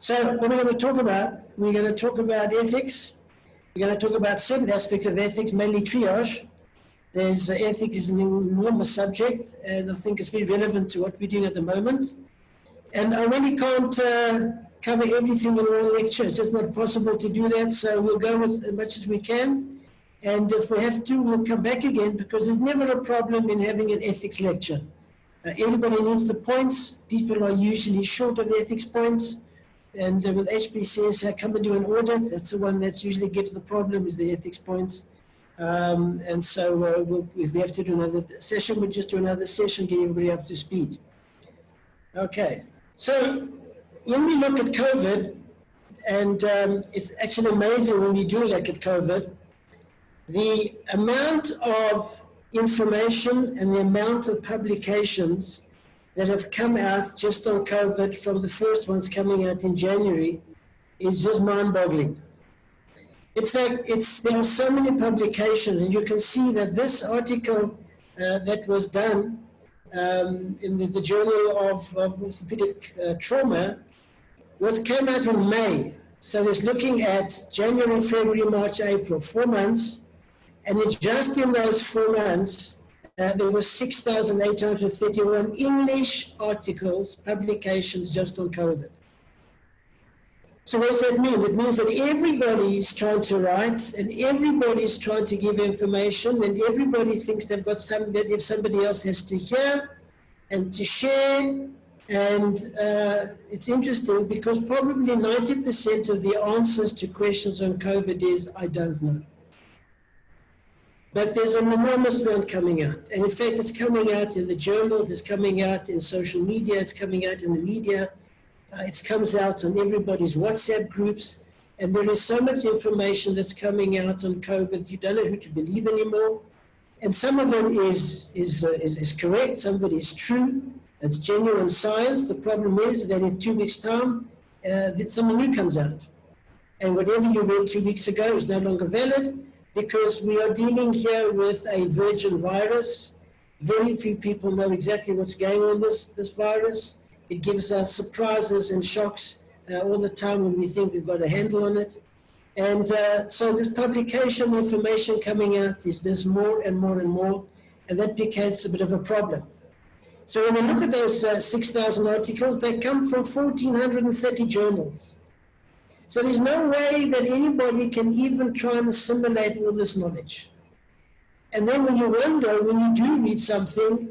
So what we're going to talk about, we're going to talk about ethics. We're going to talk about certain aspects of ethics, mainly triage. Ethics is an enormous subject, and I think it's very relevant to what we're doing at the moment. And I really can't cover everything in one lecture. It's just not possible to do that, so we'll go with as much as we can. And if we have to, we'll come back again, because there's never a problem in having an ethics lecture. Everybody needs the points. People are usually short of ethics points. And with HBCS, I come and do an audit. That's the one that's usually gives the problem, is the ethics points. And so if we have to do another session, we'll just do another session, get everybody up to speed. Okay, so when we look at COVID, and it's actually amazing when we do look at COVID, the amount of information and the amount of publications that have come out just on COVID from the first ones coming out in January is just mind-boggling. In fact, there are so many publications, and you can see that this article that was done in the Journal of Orthopedic Trauma came out in May. So it's looking at January, February, March, April, 4 months. And just in those 4 months, there were 6,831 English articles, publications just on COVID. So what does that mean? It means that everybody is trying to write, and everybody is trying to give information, and everybody thinks they've got something that if somebody else has to hear and to share. And it's interesting because probably 90% of the answers to questions on COVID is, I don't know. But there's an enormous amount coming out. And in fact, it's coming out in the journal, it's coming out in social media, it's coming out in the media. It comes out on everybody's WhatsApp groups, and there is so much information that's coming out on COVID, you don't know who to believe anymore. And some of it is correct, some of it is true, it's genuine science. The problem is that in 2 weeks' time, something new comes out. And whatever you read 2 weeks ago is no longer valid, because we are dealing here with a virgin virus. Very few people know exactly what's going on with this virus. It gives us surprises and shocks all the time when we think we've got a handle on it. And so this publication information coming out there's more and more and more, and that becomes a bit of a problem. So when we look at those 6,000 articles, they come from 1,430 journals. So there's no way that anybody can even try and assimilate all this knowledge. And then when you wonder, when you do read something,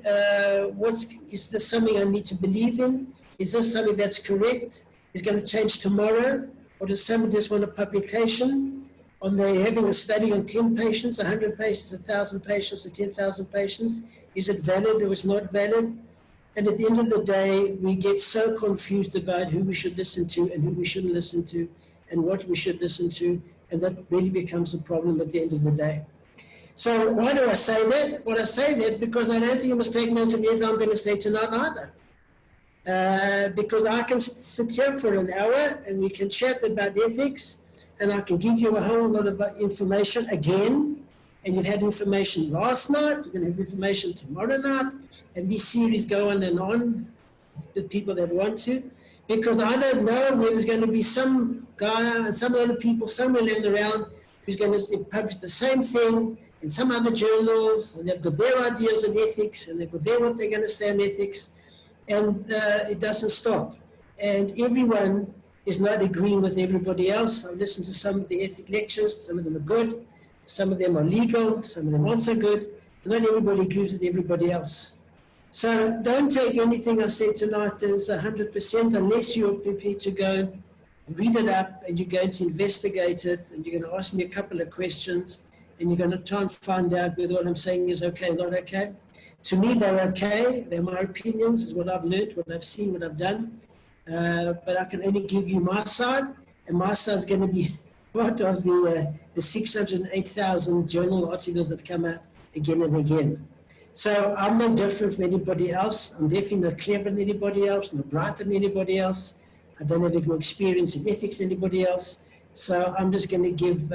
is this something I need to believe in? Is this something that's correct? Is going to change tomorrow? Or does somebody just want a publication? They're having a study on 10 patients, 100 patients, 1,000 patients, or 10,000 patients. Is it valid or is it not valid? And at the end of the day, we get so confused about who we should listen to and who we shouldn't listen to, and what we should listen to, and that really becomes a problem at the end of the day. So why do I say that? Well, I say that because I don't think you must take notes of anything I'm going to say tonight either. Because I can sit here for an hour and we can chat about ethics, and I can give you a whole lot of information again, and you've had information last night, you're going to have information tomorrow night, and these series go on with people that want to. Because I don't know when there's going to be some guy and some other people somewhere along around who's going to publish the same thing in some other journals, and they've got their ideas on ethics, and they've got what they're going to say on ethics, and it doesn't stop. And everyone is not agreeing with everybody else. I've listened to some of the ethic lectures. Some of them are good, some of them are legal, some of them aren't so good. Not everybody agrees with everybody else. So don't take anything I said tonight as 100% unless you're prepared to go and read it up, and you're going to investigate it, and you're going to ask me a couple of questions, and you're going to try and find out whether what I'm saying is okay or not okay. To me, they're okay. They're my opinions, is what I've learned, what I've seen, what I've done. But I can only give you my side, and my side is going to be part of the 608,000 journal articles that come out again and again. So I'm no different from anybody else. I'm definitely not clever than anybody else, not brighter than anybody else. I don't have any more experience in ethics than anybody else. So I'm just going to give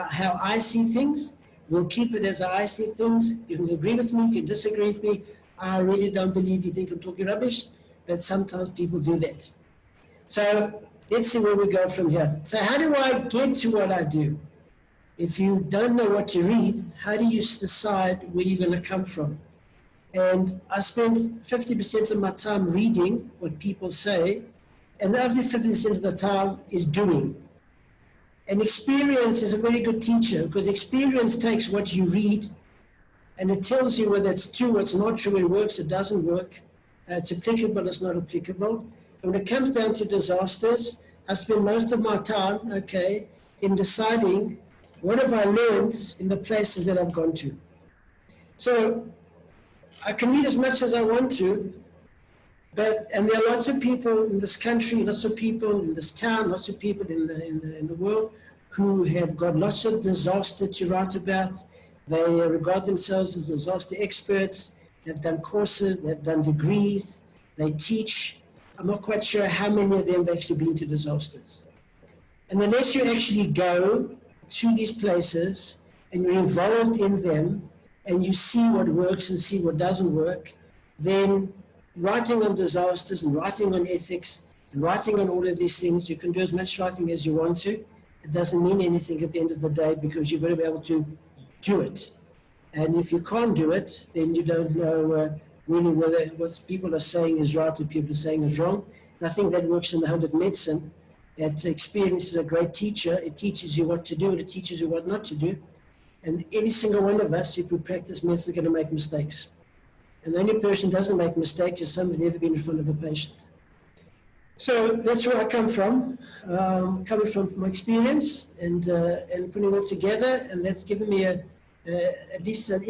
how I see things. We'll keep it as I see things. You can agree with me, you can disagree with me. I really don't believe you think I'm talking rubbish, but sometimes people do that. So let's see where we go from here. So how do I get to what I do? If you don't know what to read, how do you decide where you're going to come from? And I spend 50% of my time reading what people say, and the other 50% of the time is doing. And experience is a very good teacher, because experience takes what you read and it tells you whether it's true, it's not true, it works, it doesn't work, it's applicable, it's not applicable. And when it comes down to disasters, I spend most of my time, in deciding what have I learned in the places that I've gone to. So I can read as much as I want to, and there are lots of people in this country, lots of people in this town, lots of people in the world who have got lots of disaster to write about. They regard themselves as disaster experts. They've done courses, they've done degrees, they teach. I'm not quite sure how many of them have actually been to disasters. And unless you actually go to these places and you're involved in them and you see what works and see what doesn't work, then writing on disasters and writing on ethics and writing on all of these things, you can do as much writing as you want to. It doesn't mean anything at the end of the day, because you've got to be able to do it. And if you can't do it, then you don't know really whether what people are saying is right or people are saying is wrong. And I think that works in the whole of medicine. That experience is a great teacher. It teaches you what to do and it teaches you what not to do. And every single one of us, if we practice medicine, is going to make mistakes. And the only person who doesn't make mistakes is somebody who's never been in front of a patient. So that's where I come from, coming from my experience and putting it all together. And that's given me at least an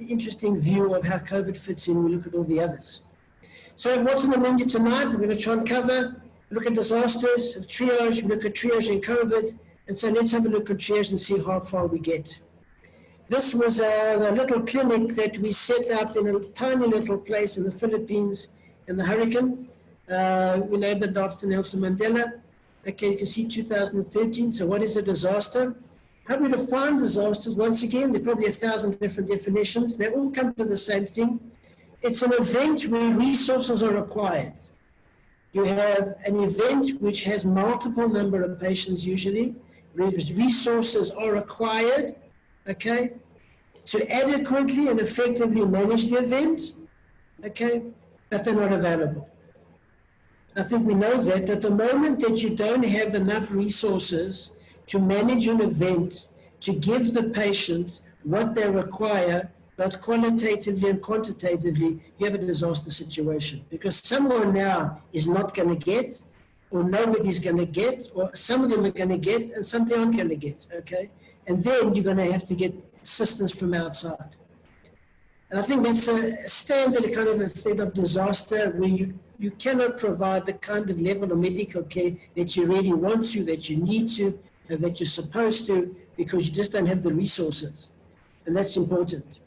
interesting view of how COVID fits in when we look at all the others. So what's on the menu tonight? We're going to try and cover, look at disasters, triage, we look at triage in COVID. And so let's have a look at triage and see how far we get. This was a little clinic that we set up in a tiny little place in the Philippines in the hurricane. We named after Nelson Mandela. Okay, you can see 2013. So what is a disaster? How we define disasters? Once again, there are probably 1,000 different definitions. They all come to the same thing. It's an event where resources are required. You have an event which has multiple number of patients usually. Resources are required, to adequately and effectively manage the event, but they're not available. I think we know that at the moment that you don't have enough resources to manage an event, to give the patient what they require, both qualitatively and quantitatively, you have a disaster situation. Because someone now is not going to get, or nobody's going to get, or some of them are going to get, and some aren't going to get, And then you're going to have to get assistance from outside. And I think that's a standard kind of effect of disaster where you cannot provide the kind of level of medical care that you really want to, that you need to, and that you're supposed to, because you just don't have the resources. And that's important.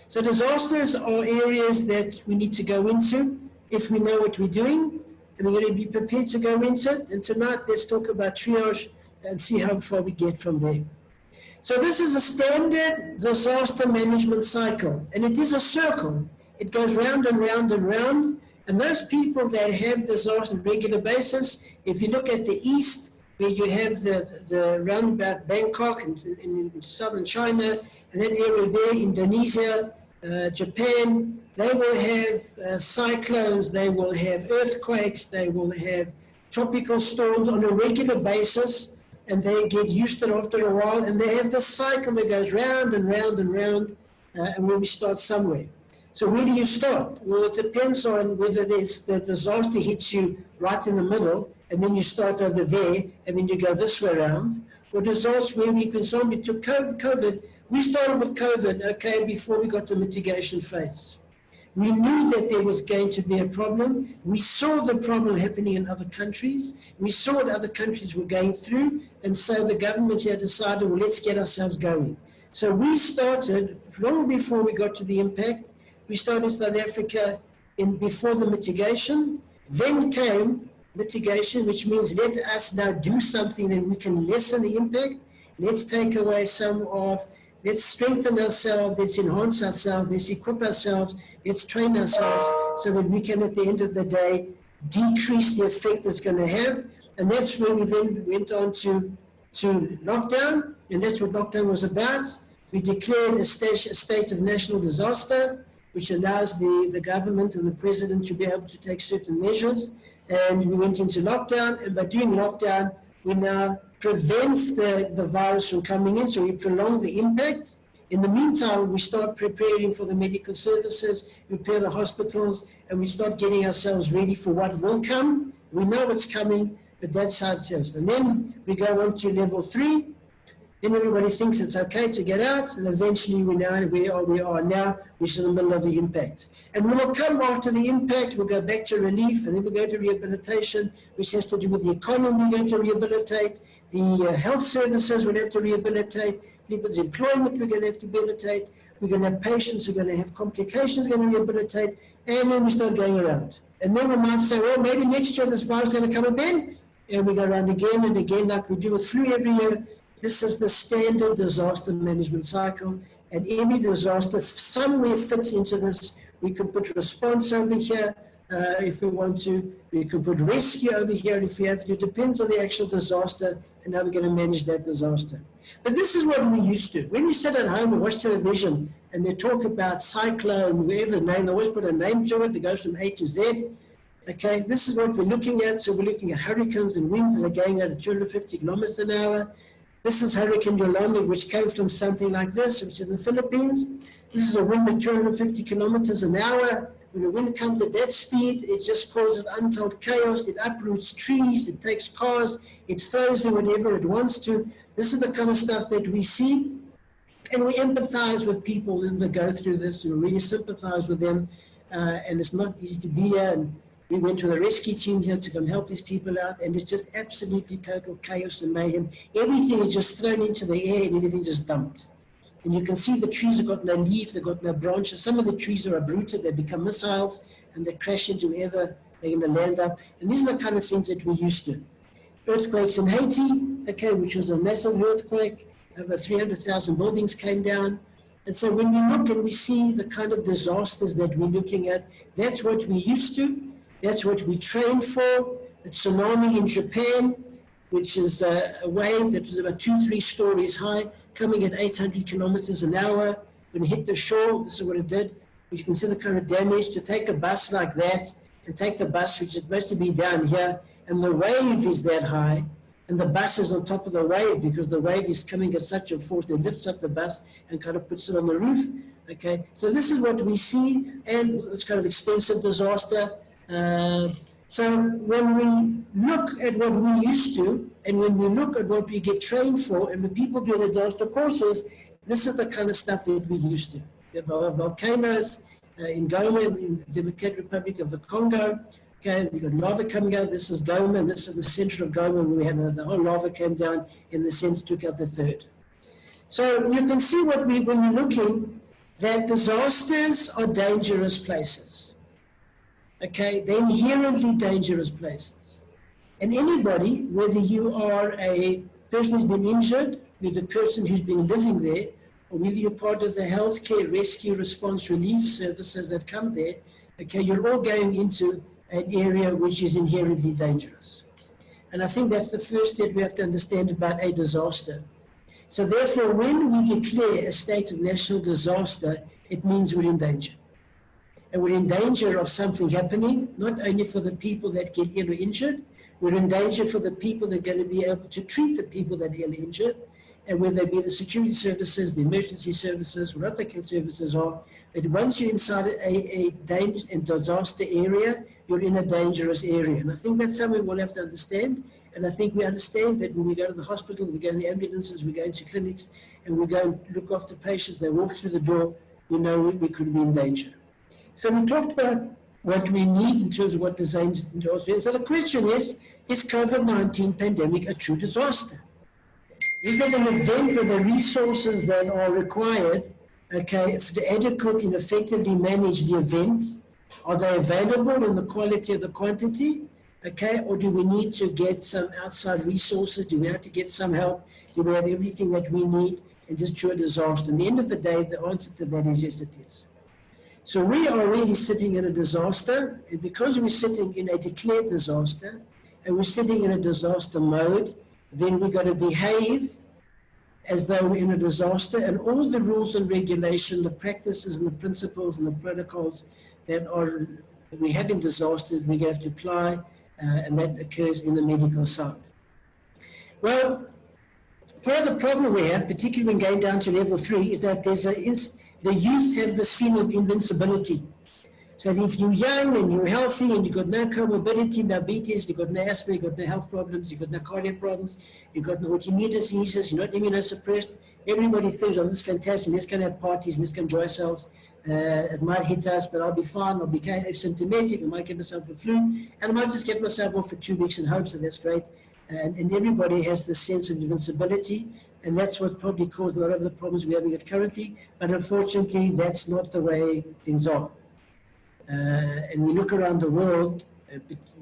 So disasters are areas that we need to go into if we know what we're doing, and we're going to be prepared to go into it. And tonight, let's talk about triage and see how far we get from there. So this is a standard disaster management cycle, and it is a circle. It goes round and round and round, and those people that have disaster on a regular basis, if you look at the east, where you have the roundabout Bangkok in southern China, and that area there, Indonesia, Japan, they will have cyclones, they will have earthquakes, they will have tropical storms on a regular basis, and they get used to it after a while, and they have this cycle that goes round and round and round, and where we start somewhere. So where do you start? Well, it depends on whether the disaster hits you right in the middle, and then you start over there, and then you go this way around. Or disasters where we took COVID, we started with COVID, before we got the mitigation phase. We knew that there was going to be a problem. We saw the problem happening in other countries. We saw what other countries were going through. And so the government here decided, well, let's get ourselves going. So we started, long before we got to the impact, we started in South Africa before the mitigation. Then came mitigation, which means let us now do something that we can lessen the impact. Let's take away let's strengthen ourselves, let's enhance ourselves, let's equip ourselves, let's train ourselves so that we can, at the end of the day, decrease the effect it's going to have. And that's where we then went on to lockdown, and that's what lockdown was about. We declared a state of national disaster, which allows the government and the president to be able to take certain measures. And we went into lockdown, and by doing lockdown, we now prevent the virus from coming in, so we prolong the impact. In the meantime, we start preparing for the medical services, prepare the hospitals, and we start getting ourselves ready for what will come. We know what's coming, but that's how it goes. And then we go on to level 3. Then everybody thinks it's okay to get out, and eventually we are now, which is in the middle of the impact. And we will come after the impact, we'll go back to relief, and then we'll go to rehabilitation, which has to do with the economy. We're going to rehabilitate, the health services we'll have to rehabilitate, people's employment we're going to have to rehabilitate, we're going to have patients who are going to have complications, we're going to rehabilitate, and then we start going around. And then we might say, well, maybe next year this virus is going to come again, and we go around again and again like we do with flu every year. This is the standard disaster management cycle, and every disaster somewhere fits into this. We can put response over here if we want to. We can put rescue over here if we have to. It depends on the actual disaster and how we're going to manage that disaster. But this is what we used to. When we sit at home and watch television and they talk about cyclone, whatever name, they always put a name to it. It goes from A to Z. Okay, this is what we're looking at. So we're looking at hurricanes and winds that are going at 250 kilometers an hour. This is Hurricane Yolanda, which came from something like this, which is in the Philippines. This is a wind at 250 kilometers an hour. When the wind comes at that speed, it just causes untold chaos. It uproots trees, it takes cars, it throws them whenever it wants to. This is the kind of stuff that we see. And we empathize with people that go through this, and we really sympathize with them. And it's not easy to be here. And we went to the rescue team here to come help these people out, and it's just absolutely total chaos and mayhem. Everything is just thrown into the air and everything just dumped. And you can see the trees have got no leaves, they've got no branches. Some of the trees are uprooted, they become missiles, and they crash into wherever they're going to land up. And these are the kind of things that we used to. Earthquakes in Haiti, okay, which was a massive earthquake. Over 300,000 buildings came down. And so when we look and we see the kind of disasters that we're looking at, that's what we used to. That's what we trained for. The tsunami in Japan, which is a wave that was about 2-3 stories high, coming at 800 kilometers an hour. When it hit the shore, this is what it did. You can see the kind of damage. To take a bus like that and take the bus, which is supposed to be down here, and the wave is that high, and the bus is on top of the wave because the wave is coming at such a force that lifts up the bus and kind of puts it on the roof. Okay, so this is what we see, and it's kind of expensive disaster. So when we look at what we used to, and when we look at what we get trained for, and when people do the disaster courses, this is the kind of stuff that we used to. We have volcanoes in Goma, in the Democratic Republic of the Congo. Okay, we've got lava coming out. This is Goma, and this is the center of Goma, where we had the whole lava came down, and the center took out the third. So you can see when we're looking, that disasters are dangerous places. Okay, they're inherently dangerous places. And anybody, whether you are a person who's been injured, you're the person who's been living there, or whether you're part of the healthcare, rescue, response, relief services that come there, okay, you're all going into an area which is inherently dangerous. And I think that's the first step we have to understand about a disaster. So therefore, when we declare a state of national disaster, it means we're in danger. And we're in danger of something happening, not only for the people that get ill or injured, we're in danger for the people that are going to be able to treat the people that are ill or injured, and whether they be the security services, the emergency services, what other services are. But once you're inside a danger and disaster area, you're in a dangerous area. And I think that's something we'll have to understand. And I think we understand that when we go to the hospital, we go in the ambulances, we go into clinics, and we go and look after patients, they walk through the door, we know we could be in danger. So we talked about what we need in terms of what disaster is. So the question is COVID-19 pandemic a true disaster? Is that an event where the resources that are required, okay, to adequately and effectively manage the event, are they available in the quality of the quantity? Okay, or do we need to get some outside resources? Do we have to get some help? Do we have everything that we need in this true disaster? At the end of the day, the answer to that is yes, it is. So we are really sitting in a disaster, and because we're sitting in a declared disaster, and we're sitting in a disaster mode, then we've got to behave as though we're in a disaster, and all the rules and regulation, the practices and the principles and the protocols that we have in disasters, we have to apply, and that occurs in the medical side. Well, part of the problem we have, particularly when going down to level 3, is that the youth have this feeling of invincibility. So that if you're young and you're healthy and you've got no comorbidity, diabetes, you've got no asthma, you've got no health problems, you've got no cardiac problems, you've got no autoimmune diseases, you're not immunosuppressed, everybody thinks, oh, this is fantastic, let's go and have parties, let's go enjoy ourselves. It might hit us, but I'll be fine, I'll be asymptomatic, I might get myself a flu, and I might just get myself off for 2 weeks and hope, so that's great. And everybody has this sense of invincibility, and that's what probably caused a lot of the problems we're having currently, but unfortunately, that's not the way things are. And we look around the world,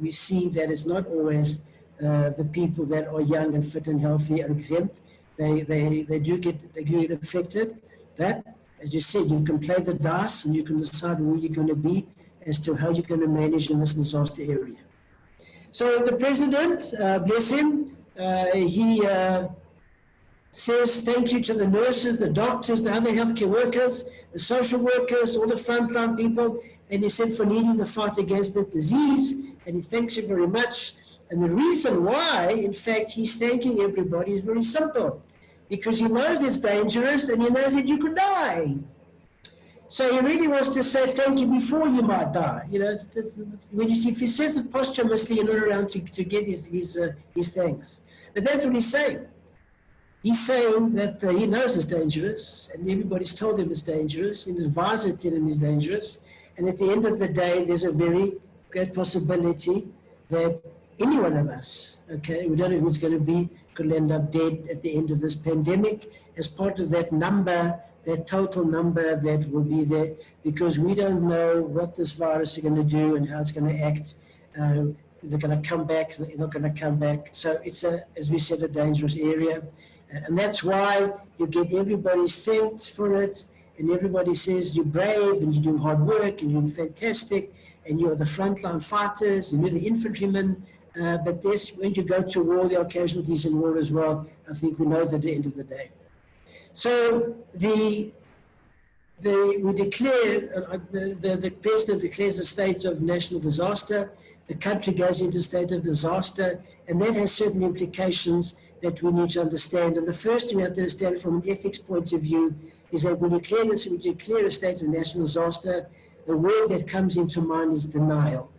we see that it's not always the people that are young and fit and healthy are exempt. They do get affected. But as you said, you can play the dice and you can decide where you're going to be as to how you're going to manage in this disaster area. So the president, bless him, he says thank you to the nurses, the doctors, the other healthcare workers, the social workers, all the frontline people, and he said for leading the fight against the disease, and he thanks you very much. And the reason why, in fact, he's thanking everybody is very simple, because he knows it's dangerous and he knows that you could die. So he really wants to say thank you before you might die. You know, when you see, if he says it posthumously, you're not around to get his thanks. But that's what he's saying. He's saying that he knows it's dangerous, and everybody's told him it's dangerous, and his advisor told him it's dangerous, and at the end of the day, there's a very great possibility that any one of us, okay, we don't know who's going to be, could end up dead at the end of this pandemic as part of that number, that total number that will be there, because we don't know what this virus is going to do and how it's going to act. Is it going to come back? Is it not going to come back? So it's, as we said, a dangerous area. And that's why you get everybody's thanked for it, and everybody says you're brave and you do hard work and you're fantastic and you're the frontline fighters and you're the infantrymen. But when you go to war, there are casualties in war as well. I think we know that at the end of the day. So we declare, the president declares a state of national disaster. The country goes into a state of disaster, and that has certain implications that we need to understand. And the first thing we have to understand from an ethics point of view is that when you declare a state of national disaster, the word that comes into mind is denial.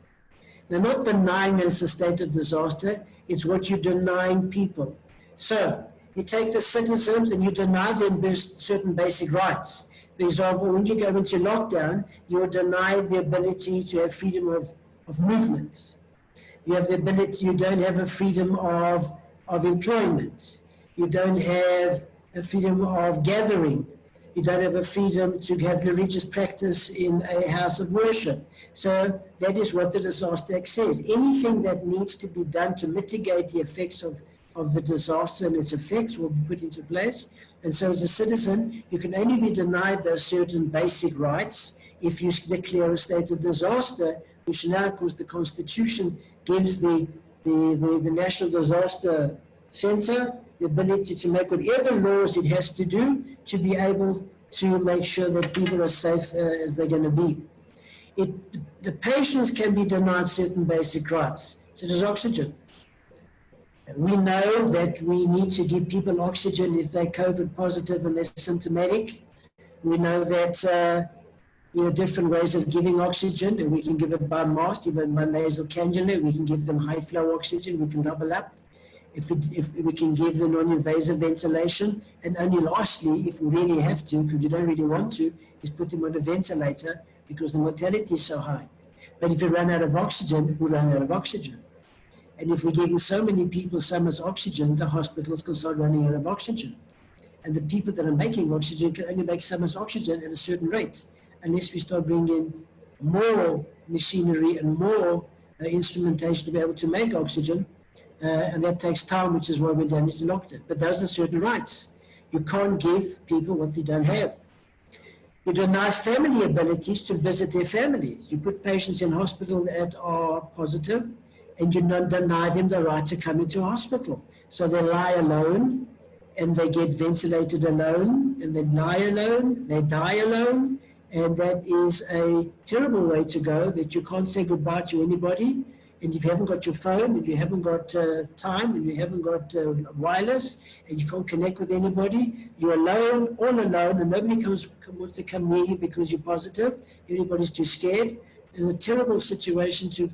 Now, not denying that it's a state of disaster, it's what you're denying people. So, you take the citizens and you deny them certain basic rights. For example, when you go into lockdown, you are denied the ability to have freedom of movement. You have the ability, you don't have a freedom of employment. You don't have a freedom of gathering. You don't have a freedom to have religious practice in a house of worship. So that is what the Disaster Act says. Anything that needs to be done to mitigate the effects of the disaster and its effects will be put into place. And so as a citizen, you can only be denied those certain basic rights if you declare a state of disaster, which now, because the Constitution gives the National Disaster Center the ability to make whatever laws it has to do to be able to make sure that people are safe as they're going to be. The patients can be denied certain basic rights, such as oxygen. We know that we need to give people oxygen if they're COVID positive and they're symptomatic. We know that there are different ways of giving oxygen, and we can give it by mask, even by nasal cannula. We can give them high flow oxygen, we can double up. If we can give them non-invasive ventilation, and only lastly, if we really have to, because we don't really want to, is put them on a ventilator because the mortality is so high. But if we run out of oxygen, we run out of oxygen. And if we're giving so many people so much oxygen, the hospitals can start running out of oxygen. And the people that are making oxygen can only make so much oxygen at a certain rate, unless we start bringing more machinery and more instrumentation to be able to make oxygen. And that takes time, which is why we don't need to lock it. But those are certain rights. You can't give people what they don't have. You deny family abilities to visit their families. You put patients in hospital that are positive, and you not deny them the right to come into a hospital. So they lie alone, and they get ventilated alone, and they lie alone, they die alone, and that is a terrible way to go, that you can't say goodbye to anybody, and if you haven't got your phone, and you haven't got time, and you haven't got wireless, and you can't connect with anybody, you're alone, all alone, and nobody wants to come near you because you're positive, everybody's too scared, and a terrible situation to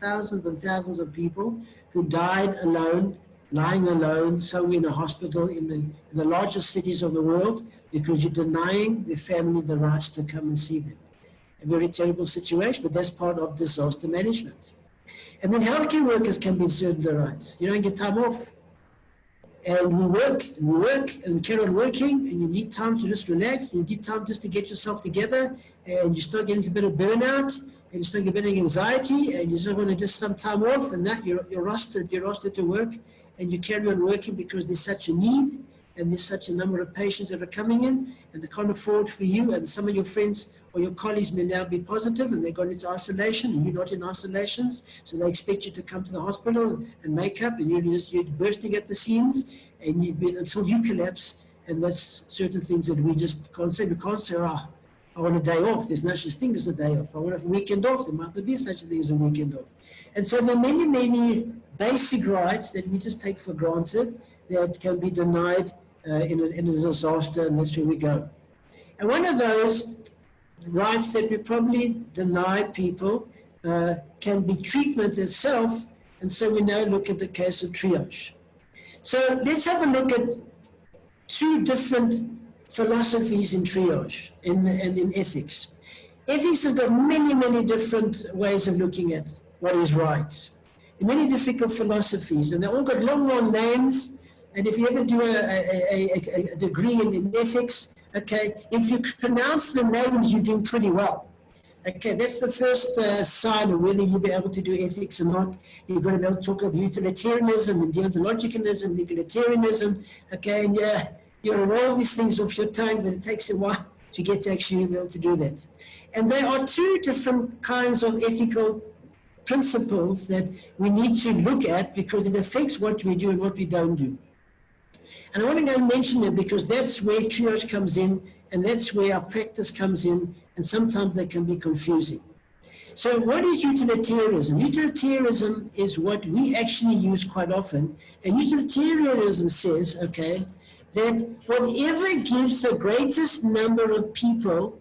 thousands and thousands of people who died alone, lying alone, somewhere in a hospital in the largest cities of the world, because you're denying the family the rights to come and see them. A very terrible situation, but that's part of disaster management. And then healthcare workers can be inserted their rights. You don't get time off. And we work, and carry on working, and you need time to just relax, you need time just to get yourself together, and you start getting a bit of burnout, and you start getting anxiety, and you just want to just some time off, and that you're rostered to work, and you carry on working because there's such a need, and there's such a number of patients that are coming in, and they can't afford for you, and some of your friends or your colleagues may now be positive, and they've gone into isolation, and you're not in isolations, so they expect you to come to the hospital and make up, and you're bursting at the seams, and you've been until you collapse, and that's certain things that we just can't say. We can't say, I want a day off. There's no such thing as a day off. I want a weekend off. There might not be such a thing as a weekend off. And so there are many, many basic rights that we just take for granted that can be denied in a disaster, and that's where we go. And one of those rights that we probably deny people can be treatment itself, and so we now look at the case of triage. So let's have a look at two different philosophies in triage and in ethics. Ethics has got many, many different ways of looking at what is right, and many difficult philosophies, and they've all got long, long names. And if you ever do a degree in ethics, okay, if you pronounce the names, you're doing pretty well. Okay, that's the first sign of whether you'll be able to do ethics or not. You're going to be able to talk about utilitarianism and deontologicalism, egalitarianism, okay, and you'll roll these things off your tongue, but it takes a while to get to actually be able to do that. And there are two different kinds of ethical principles that we need to look at because it affects what we do and what we don't do. And I want to go and mention them because that's where triage comes in, and that's where our practice comes in, and sometimes they can be confusing. So what is utilitarianism? Utilitarianism is what we actually use quite often, and utilitarianism says, okay, that whatever gives the greatest number of people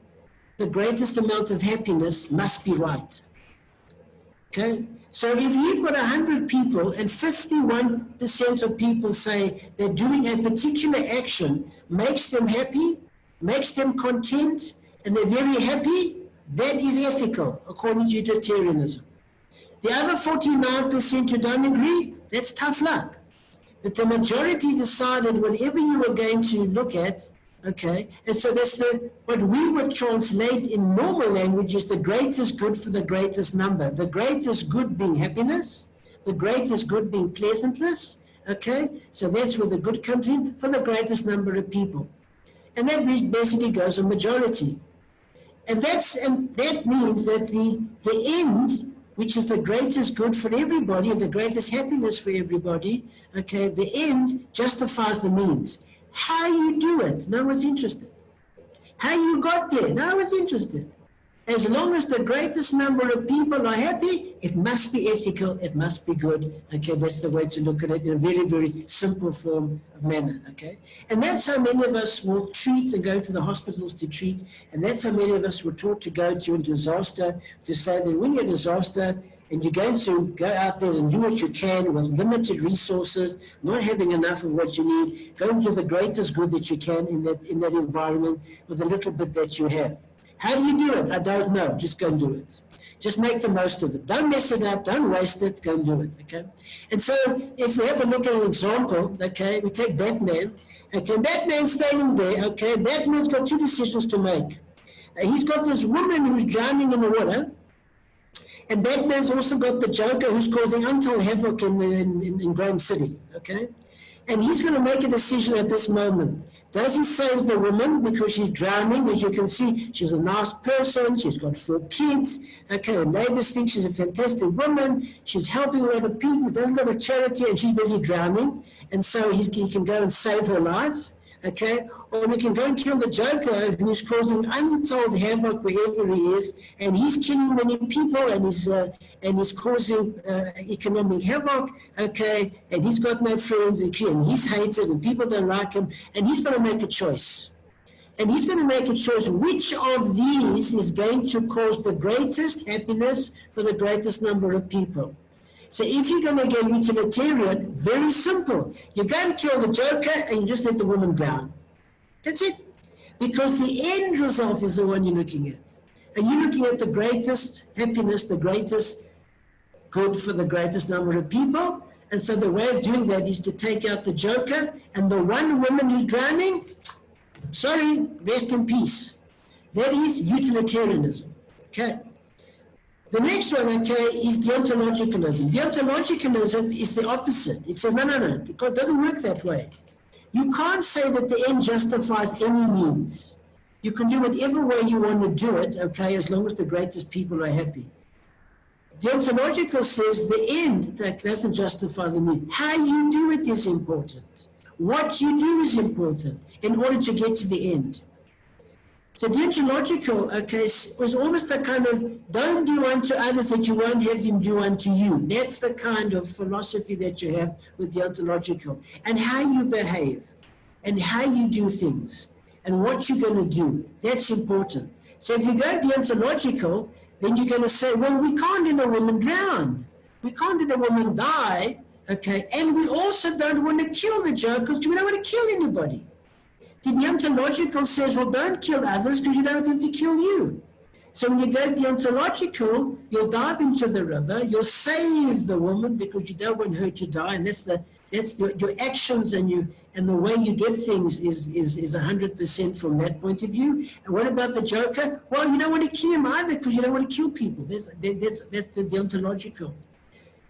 the greatest amount of happiness must be right. Okay? So if you've got 100 people and 51% of people say that doing a particular action makes them happy, makes them content, and they're very happy, that is ethical, according to utilitarianism. The other 49% who don't agree, that's tough luck. But the majority decided whatever you were going to look at, okay, and so that's what we would translate in normal language is the greatest good for the greatest number. The greatest good being happiness, the greatest good being pleasantness, okay? So that's where the good comes in for the greatest number of people. And that basically goes on majority. And that means that the end, which is the greatest good for everybody and the greatest happiness for everybody, okay, the end justifies the means. How you do it, no one's interested. How you got there, no one's interested. As long as the greatest number of people are happy, it must be ethical, it must be good. Okay, that's the way to look at it in a very, very simple form of manner, okay? And that's how many of us will treat and go to the hospitals to treat, and that's how many of us were taught to go to a disaster, to say that when you're in a disaster, and you're going to go out there and do what you can with limited resources, not having enough of what you need, go and do the greatest good that you can in that environment with a little bit that you have. How do you do it? I don't know. Just go and do it. Just make the most of it. Don't mess it up. Don't waste it. Go and do it, okay? And so if we have a look at an example, okay, we take Batman. Okay, Batman's standing there, okay? Batman's got two decisions to make. He's got this woman who's drowning in the water, and Batman's also got the Joker who's causing untold havoc in Graham City, okay? And he's going to make a decision at this moment. Does he save the woman because she's drowning? As you can see, she's a nice person. She's got 4 kids. Okay, her neighbors think she's a fantastic woman. She's helping a lot of people, does a lot of charity, and she's busy drowning. And so he can go and save her life. Okay, or we can go and kill the Joker who's causing untold havoc wherever he is, and he's killing many people, and he's causing economic havoc. Okay, and he's got no friends, and he's hated, and people don't like him, and he's going to make a choice. And he's going to make a choice which of these is going to cause the greatest happiness for the greatest number of people. So if you're going to go utilitarian, very simple. You go and kill the Joker and you just let the woman drown. That's it. Because the end result is the one you're looking at. And you're looking at the greatest happiness, the greatest good for the greatest number of people. And so the way of doing that is to take out the Joker, and the one woman who's drowning, sorry, rest in peace. That is utilitarianism. Okay. The next one, okay, is deontologicalism. Deontologicalism is the opposite. It says, no, it doesn't work that way. You can't say that the end justifies any means. You can do whatever way you want to do it, okay, as long as the greatest people are happy. Deontological says the end that doesn't justify the means. How you do it is important. What you do is important in order to get to the end. So deontological, okay, was almost a kind of don't do unto others that you won't have them do unto you. That's the kind of philosophy that you have with deontological. And how you behave, and how you do things, and what you're going to do. That's important. So if you go deontological, then you're going to say, well, we can't let a woman drown. We can't let a woman die, okay, and we also don't want to kill the Joker because we don't want to kill anybody. The deontological says, well, don't kill others because you don't want them to kill you. So when you go deontological, you'll dive into the river, you'll save the woman because you don't want her to die, and that's your actions and the way you did things is 100% from that point of view. And what about the Joker? Well, you don't want to kill him either because you don't want to kill people. That's the deontological.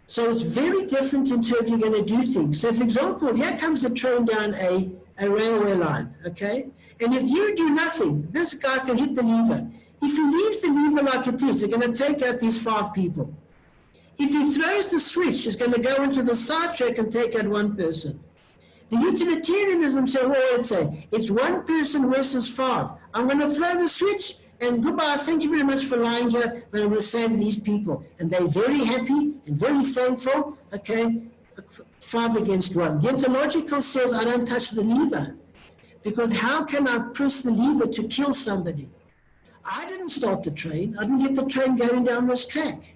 So it's very different in terms of you're going to do things. So for example, here comes a train down a railway line, okay? And if you do nothing, this guy can hit the lever. If he leaves the lever like it is, they're going to take out these 5 people. If he throws the switch, it's going to go into the side track and take out 1 person. The utilitarianism says, well, it's 1 person versus 5. I'm going to throw the switch and goodbye, thank you very much for lying here, but I'm going to save these people. And they're very happy and very thankful, okay? 5 against 1. Deontological says I don't touch the lever because how can I press the lever to kill somebody? I didn't start the train. I didn't get the train going down this track.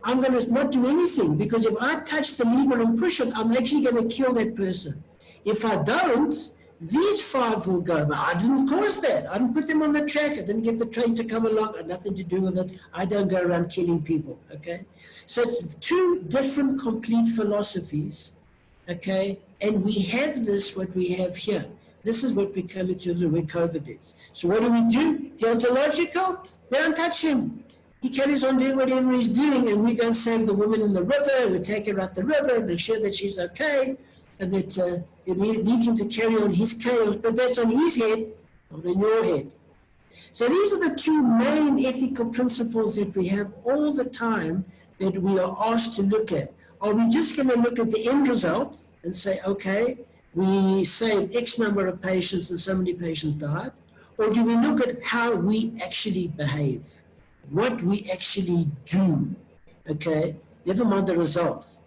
I'm going to not do anything because if I touch the lever and push it, I'm actually going to kill that person. If I don't, these 5 will go. But I didn't cause that. I didn't put them on the track. I didn't get the train to come along. I had nothing to do with it. I don't go around killing people, okay? So it's 2 different complete philosophies, okay? And we have this, what we have here. This is what we come into where COVID is. So what do? Deontological? We don't touch him. He carries on doing whatever he's doing, and we go and save the woman in the river. We take her out the river, make sure that she's okay, and that you leave him to carry on his chaos, but that's on his head, not on your head. So these are the 2 main ethical principles that we have all the time that we are asked to look at. Are we just going to look at the end result and say, okay, we saved X number of patients and so many patients died? Or do we look at how we actually behave, what we actually do, okay? Never mind the results.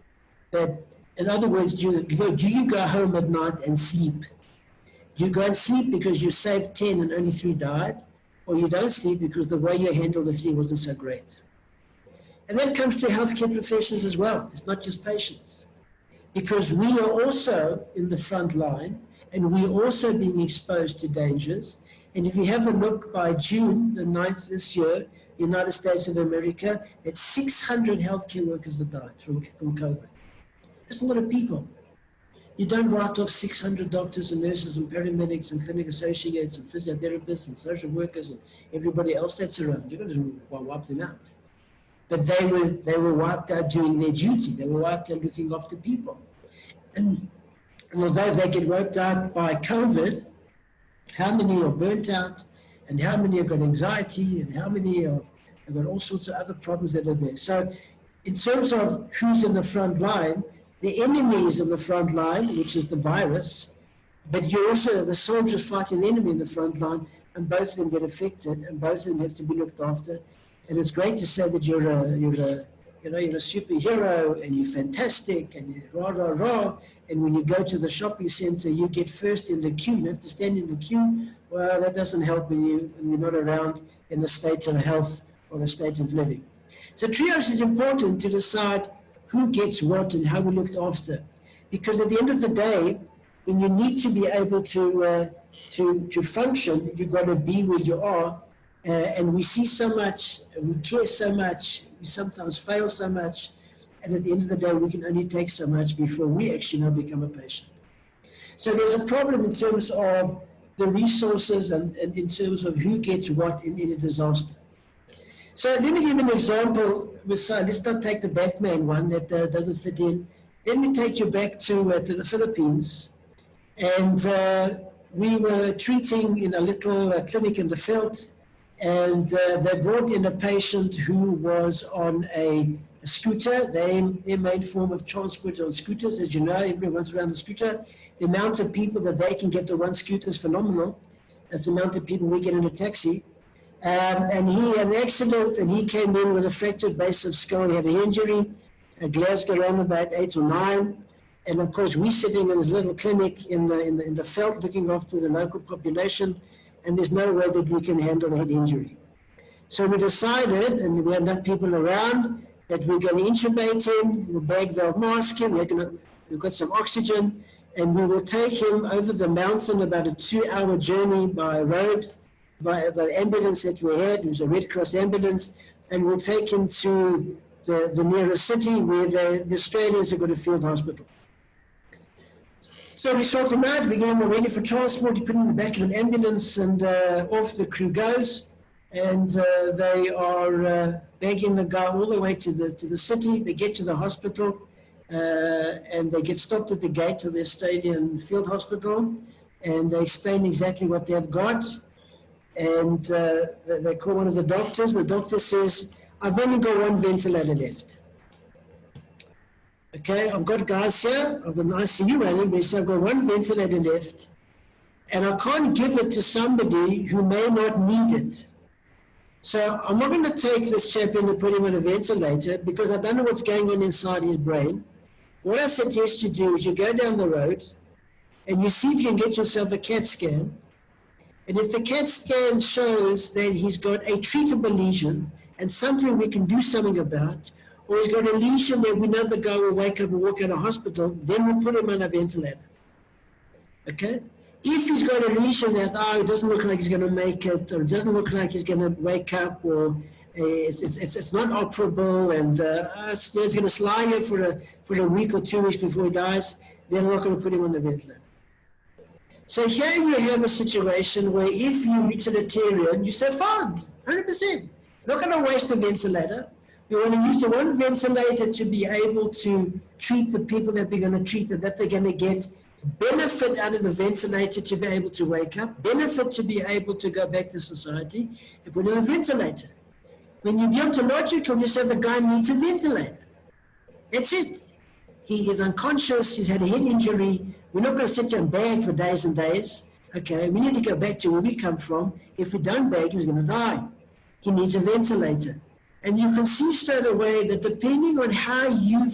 But in other words, do you go home at night and sleep? Do you go and sleep because you saved 10 and only 3 died? Or you don't sleep because the way you handled the 3 wasn't so great? And that comes to healthcare professions as well. It's not just patients. Because we are also in the front line and we're also being exposed to dangers. And if you have a look by June the 9th this year, United States of America, that 600 healthcare workers have died from COVID. That's a lot of people. You don't write off 600 doctors and nurses and paramedics and clinic associates and physiotherapists and social workers and everybody else that's around. You're going to wipe them out. But they were wiped out doing their duty. They were wiped out looking after people. And And although they get wiped out by COVID, how many are burnt out, and how many have got anxiety, and how many have got all sorts of other problems that are there. So in terms of who's in the front line, the enemy is in the front line, which is the virus, but you're also the soldiers fighting the enemy in the front line, and both of them get affected, and both of them have to be looked after. And it's great to say that you're a superhero, and you're fantastic, and you're rah, rah, rah. And when you go to the shopping center, you get first in the queue. You have to stand in the queue. Well, that doesn't help when you're not around in a state of health or a state of living. So triage is important to decide who gets what and how we looked after. Because at the end of the day, when you need to be able to function, you've got to be where you are. And we see so much, and we care so much, we sometimes fail so much, and at the end of the day, we can only take so much before we actually now become a patient. So there's a problem in terms of the resources and in terms of who gets what in a disaster. So let me give an example. Let's not take the Batman one that doesn't fit in. Let me take you back to the Philippines. And we were treating in a little clinic in the veld, and they brought in a patient who was on a scooter. Their main form of transport on scooters, as you know, everyone runs around the scooter. The amount of people that they can get to run scooters is phenomenal. That's the amount of people we get in a taxi. And he had an accident, and he came in with a fractured base of skull. He had an injury, a Glasgow around about 8 or 9. And of course, we're sitting in this little clinic in the veld looking after the local population, and there's no way that we can handle a head injury. So we decided, and we had enough people around, that we're going to intubate him, we'll bag valve mask him, we've got some oxygen, and we will take him over the mountain, about a 2-hour journey by road, by the ambulance that we had. It was a Red Cross ambulance, and we'll take him to the nearest city where the Australians have got a field hospital. So we sort him out, we get him ready for transport, you put him in the back of an ambulance, and off the crew goes. And they are bagging the guy all the way to the city. They get to the hospital, and they get stopped at the gate of the Australian field hospital, and they explain exactly what they've got. And they call one of the doctors. The doctor says, "I've only got one ventilator left. Okay, I've got guys here, I've got an ICU running, so I've got one ventilator left, and I can't give it to somebody who may not need it. So I'm not going to take this chap in and put him on a ventilator because I don't know what's going on inside his brain. What I suggest you do is you go down the road and you see if you can get yourself a CAT scan. And if the CAT scan shows that he's got a treatable lesion and something we can do something about, or he's got a lesion that we know the guy will wake up and walk out of hospital, then we'll put him on a ventilator. Okay? If he's got a lesion that, it doesn't look like he's going to make it, or it doesn't look like he's going to wake up, or it's not operable, and he's going to slide here for a week or 2 weeks before he dies, then we're not going to put him on the ventilator. So here you have a situation where if you're utilitarian, you say, fine, 100%. Not going to waste a ventilator. We want to use the one ventilator to be able to treat the people that we're going to treat, that they're going to get benefit out of the ventilator to be able to wake up, benefit to be able to go back to society, and put in a ventilator. When you deontological, you say the guy needs a ventilator. That's it. He is unconscious, he's had a head injury. We're not going to sit here and bag for days and days. Okay, we need to go back to where we come from. If we don't bag, he's going to die. He needs a ventilator. And you can see straight away that depending on how you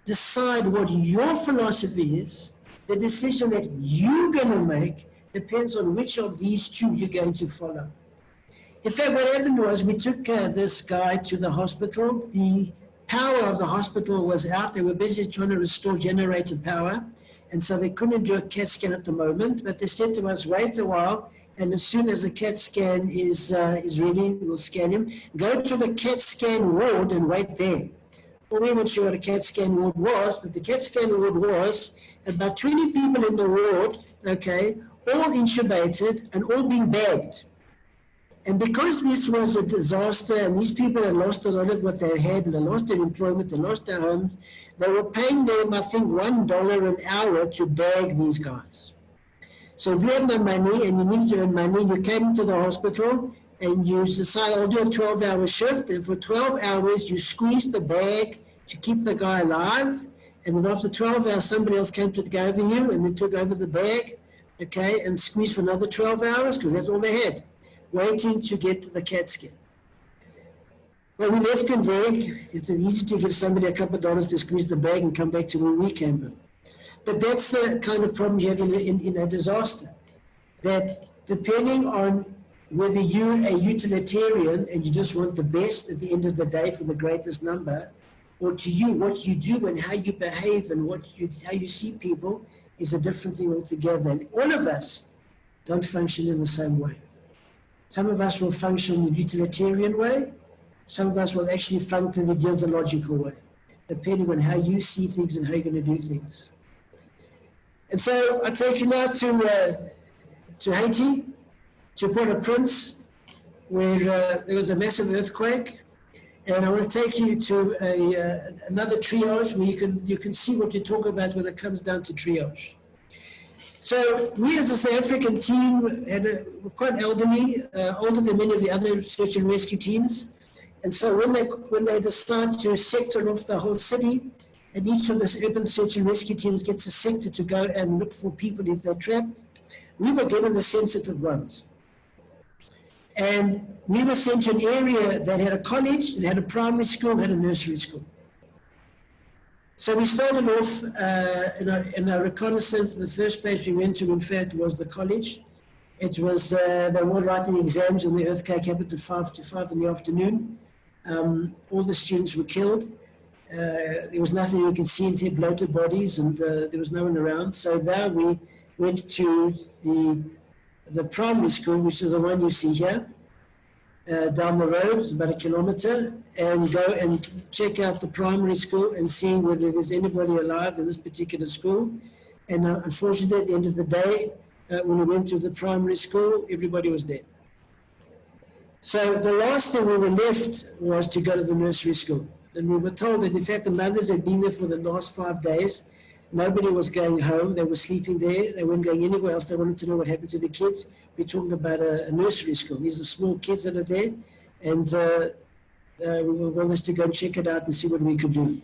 decide what your philosophy is, the decision that you're going to make depends on which of these two you're going to follow. In fact, what happened was we took this guy to the hospital. The power of the hospital was out. They were busy trying to restore generator power, and so they couldn't do a CAT scan at the moment, but they said to us, wait a while, and as soon as the CAT scan is ready, we'll scan him. Go to the CAT scan ward and wait there. Well, we weren't sure what a CAT scan ward was, but the CAT scan ward was about 20 people in the ward, okay, all intubated and all being bagged. And because this was a disaster and these people had lost a lot of what they had and they lost their employment, they lost their homes, they were paying them, I think, $1 an hour to bag these guys. So if you had no money and you needed to earn money, you came to the hospital and you decided, I'll do a 12-hour shift, and for 12 hours you squeezed the bag to keep the guy alive, and then after 12 hours somebody else came to go over you and they took over the bag, okay, and squeezed for another 12 hours because that's all they had, waiting to get the CAT scan. Well, we left him there. It's easy to give somebody a couple of dollars to squeeze the bag and come back to where we came from. But that's the kind of problem you have in a disaster, that depending on whether you're a utilitarian and you just want the best at the end of the day for the greatest number, or to you, what you do and how you behave and how you see people is a different thing altogether. And all of us don't function in the same way. Some of us will function in the utilitarian way. Some of us will actually function in the deontological way, depending on how you see things and how you're going to do things. And so I take you now to Haiti, to Port-au-Prince, where there was a massive earthquake. And I want to take you to another triage where you can see what you talk about when it comes down to triage. So we as a South African team were quite elderly, older than many of the other search and rescue teams. And so when they decide to sector off the whole city, and each of the urban search and rescue teams gets a sector to go and look for people if they're trapped, we were given the sensitive ones. And we were sent to an area that had a college, it had a primary school, and had a nursery school. So we started off in our reconnaissance. The first place we went to, in fact, was the college. It was, they were writing exams when the earthquake happened at 5 in the afternoon. All the students were killed. There was nothing you could see except bloated bodies, and there was no one around. So there we went to the primary school, which is the one you see here, down the road, it's about 1 kilometer, and go and check out the primary school and see whether there's anybody alive in this particular school. And unfortunately, at the end of the day, when we went to the primary school, everybody was dead. So the last thing we were left was to go to the nursery school. And we were told that, in fact, the mothers had been there for the last 5 days. Nobody was going home. They were sleeping there. They weren't going anywhere else. They wanted to know what happened to the kids. We're talking about a nursery school. These are small kids that are there. And we wanted us to go and check it out and see what we could do.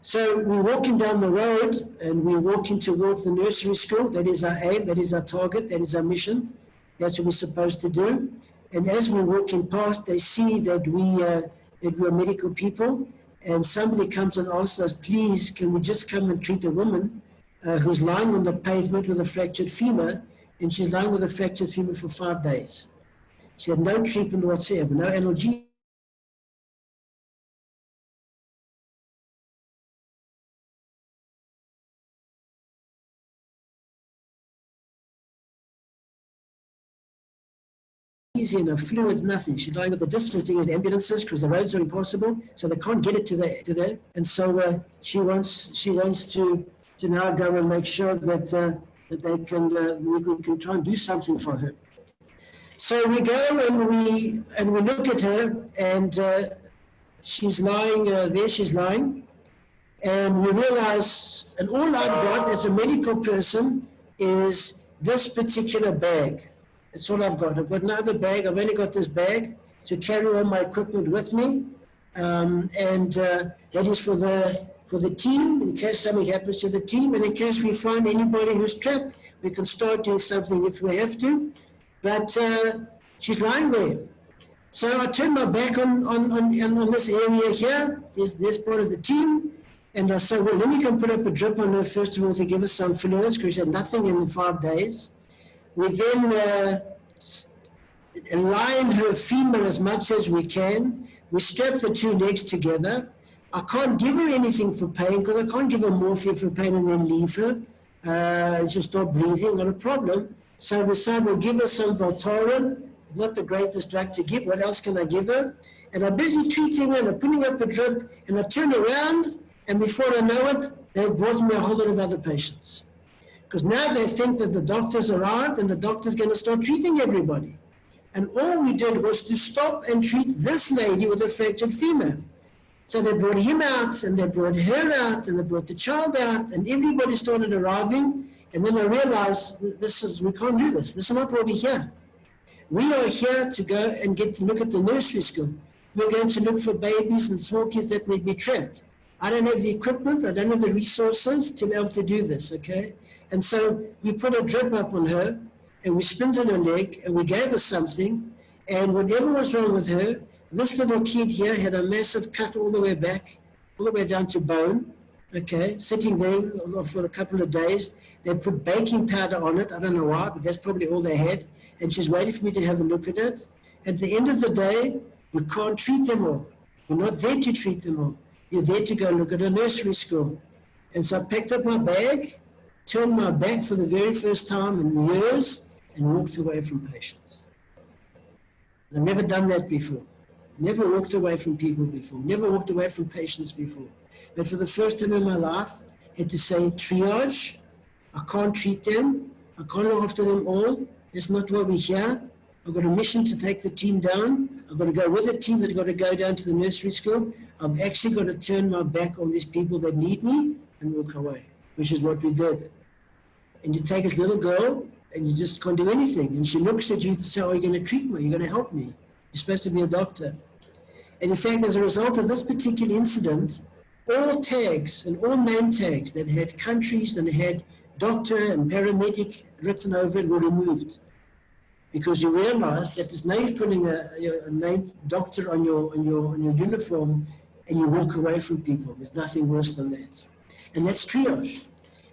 So we're walking down the road, and we're walking towards the nursery school. That is our aim. That is our target. That is our mission. That's what we're supposed to do. And as we're walking past, they see that we're medical people. And somebody comes and asks us, please, can we just come and treat a woman who's lying on the pavement with a fractured femur, and she's lying with a fractured femur for 5 days. She had no treatment whatsoever, no analgesia. No fluids, nothing. She's lying with the distancing of the ambulances because the roads are impossible, so they can't get it to there. And so she wants to now go and make sure that they can we can try and do something for her. So we go and we look at her, and she's lying there. She's lying, and we realize, and all I've got as a medical person is this particular bag. That's all I've got. I've got another bag. I've only got this bag to carry all my equipment with me, and that is for the team, in case something happens to the team, and in case we find anybody who's trapped, we can start doing something if we have to. But she's lying there. So I turn my back on this area here. This part of the team, and I say, well, let me go put up a drip on her first of all to give her some fluids, because she had nothing in 5 days. We then align her femur as much as we can. We strap the 2 legs together. I can't give her anything for pain because I can't give her morphine for pain and then leave her. And she'll stop breathing, not a problem. So we say we'll give her some Voltaren, not the greatest drug to give. What else can I give her? And I'm busy treating her, and I'm putting up a drip, and I turn around, and before I know it, they've brought me a whole lot of other patients. Because now they think that the doctor's arrived and the doctor's going to start treating everybody. And all we did was to stop and treat this lady with a fractured femur. So they brought him out, and they brought her out, and they brought the child out, and everybody started arriving. And then I realized, we can't do this. This is not why we're here. We are here to go and get to look at the nursery school. We're going to look for babies and small kids that may be trapped. I don't have the equipment, I don't have the resources to be able to do this, okay? And so we put a drip up on her, and we splintered her leg, and we gave her something, and whatever was wrong with her, this little kid here had a massive cut all the way back, all the way down to bone, okay, sitting there for a couple of days. They put baking powder on it, I don't know why, but that's probably all they had, and she's waiting for me to have a look at it. At the end of the day, you can't treat them all. You're not there to treat them all. You're there to go look at a nursery school. And so I packed up my bag, turned my back for the very first time in years, and walked away from patients. And I've never done that before. Never walked away from people before. Never walked away from patients before. But for the first time in my life, I had to say triage. I can't treat them. I can't look after them all. That's not why we're here. I've got a mission to take the team down. I've got to go with a team that's got to go down to the nursery school. I've actually got to turn my back on these people that need me and walk away, which is what we did. And you take this little girl and you just can't do anything. And she looks at you to say, oh, you're going to treat me, you're going to help me. You're supposed to be a doctor. And in fact, as a result of this particular incident, all tags and all name tags that had countries and had doctor and paramedic written over it were removed. Because you realize that there's no use putting a name doctor on your uniform and you walk away from people. There's nothing worse than that. And that's triage.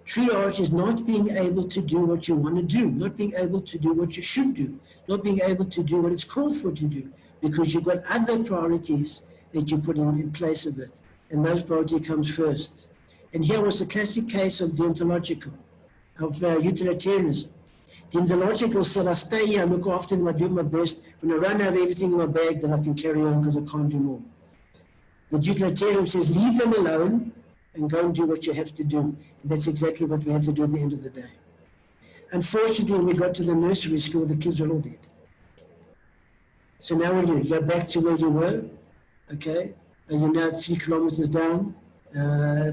Triage is not being able to do what you want to do, not being able to do what you should do, not being able to do what it's called for to do, because you've got other priorities that you put in place of it. And those priority comes first. And here was a classic case of deontological, of utilitarianism. Deontological said, I stay here, I look after them, I do my best. When I run out of everything in my bag, then I can carry on because I can't do more. But utilitarian says, leave them alone and go and do what you have to do. And that's exactly what we had to do at the end of the day. Unfortunately, when we got to the nursery school, the kids were all dead. So now what do? You go back to where you were, okay? And you're now 3 kilometers down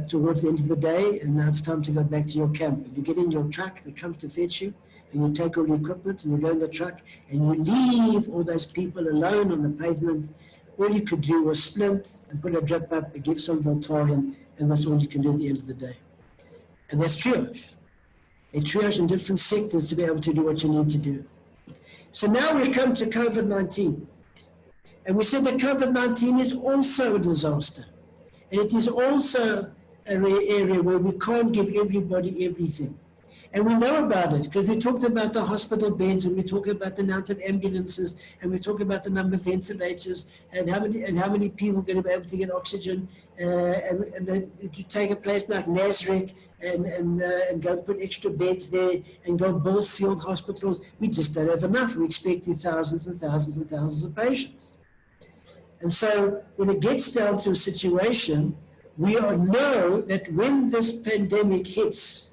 towards the end of the day, and now it's time to go back to your camp. You get in your truck that comes to fetch you, and you take all the equipment, and you go in the truck, and you leave all those people alone on the pavement. All you could do was splint and put a drip up and give some Voltaren, and that's all you can do at the end of the day. And that's triage. They triage in different sectors to be able to do what you need to do. So now we come to COVID-19. And we said that COVID-19 is also a disaster. And it is also an area where we can't give everybody everything. And we know about it because we talked about the hospital beds, and we talked about the amount of ambulances, and we talked about the number of ventilators, and how many people are going to be able to get oxygen. And then you take a place like Nazareth and go put extra beds there and go build field hospitals. We just don't have enough. We're expecting thousands and thousands and thousands of patients. And so when it gets down to a situation, we know that when this pandemic hits,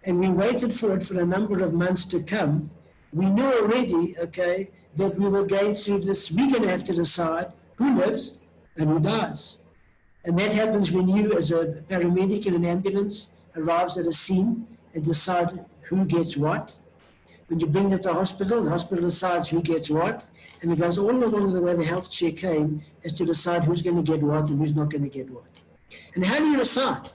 and we waited for it for a number of months to come, we knew already, okay, that we were going to we're going to have to decide who lives and who dies. And that happens when you, as a paramedic in an ambulance, arrives at a scene and decide who gets what. When you bring them to the hospital decides who gets what, and it goes all along the way the health check came as to decide who's going to get what and who's not going to get what. And how do you decide?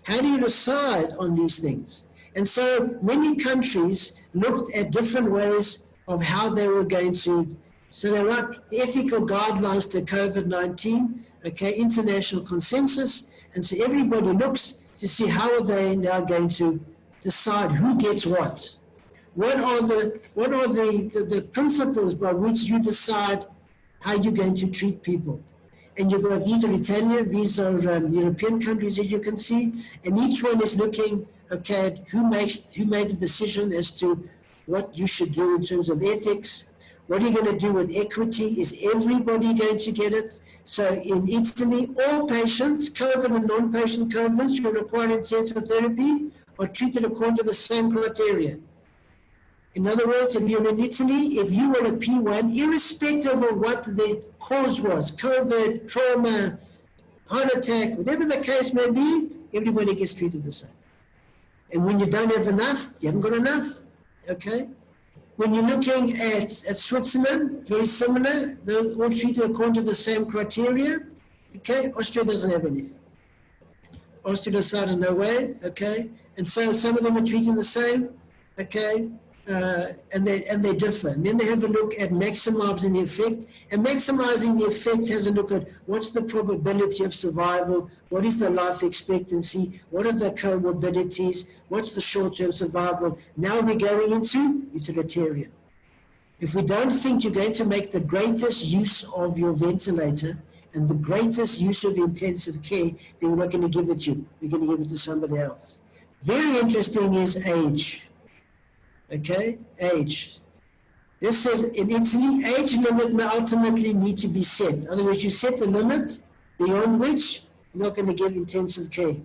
How do you decide on these things? And so many countries looked at different ways of how they were going to, so they wrote ethical guidelines to COVID-19, okay, international consensus, and so everybody looks to see how are they now going to decide who gets what. What are the principles by which you decide how you're going to treat people? And you've got, these are Italian, these are European countries, as you can see, and each one is looking, okay, who made the decision as to what you should do in terms of ethics. What are you going to do with equity? Is everybody going to get it? So in Italy, all patients, COVID and non-patient COVID, who require intensive therapy, are treated according to the same criteria. In other words, if you're in Italy, if you were a P1, irrespective of what the cause was, COVID, trauma, heart attack, whatever the case may be, everybody gets treated the same. And when you don't have enough, you haven't got enough, okay? When you're looking at Switzerland, very similar, they're all treated according to the same criteria, okay? Austria doesn't have anything. Austria decided no way, okay? And so some of them are treated the same, okay? And they differ. And then they have a look at maximizing the effect. And maximizing the effect has a look at what's the probability of survival, what is the life expectancy, what are the comorbidities, what's the short-term survival. Now we're going into utilitarian. If we don't think you're going to make the greatest use of your ventilator and the greatest use of intensive care, then we're not going to give it you. We're going to give it to somebody else. Very interesting is age. Okay, age. This says in Italy, age limit may ultimately need to be set. Otherwise, you set the limit beyond which you're not going to give intensive care.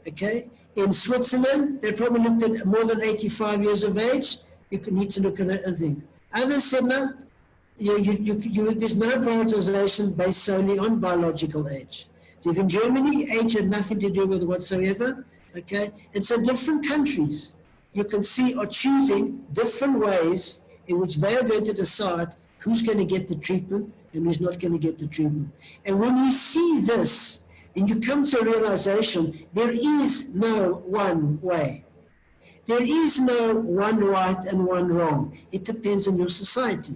Okay, in Switzerland, they probably looked at more than 85 years of age. You need to look at anything. Others said no. There's no prioritization based solely on biological age. So if in Germany, age had nothing to do with it whatsoever. Okay, and so different countries, you can see, are choosing different ways in which they are going to decide who's going to get the treatment and who's not going to get the treatment. And when you see this, and you come to a realization, there is no one way. There is no one right and one wrong. It depends on your society.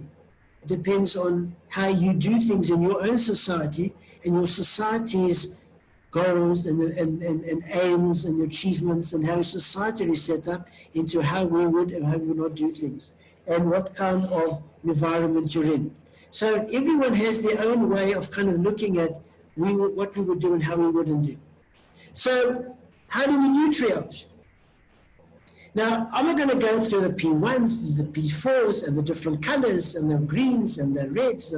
It depends on how you do things in your own society and your society's goals and aims and achievements and how society is set up into how we would and how we would not do things and what kind of environment you're in. So everyone has their own way of kind of looking at what we would do and how we wouldn't do. So how do we do triage? Now, I'm not going to go through the P1s, the P4s, and the different colors, and the greens, and the reds,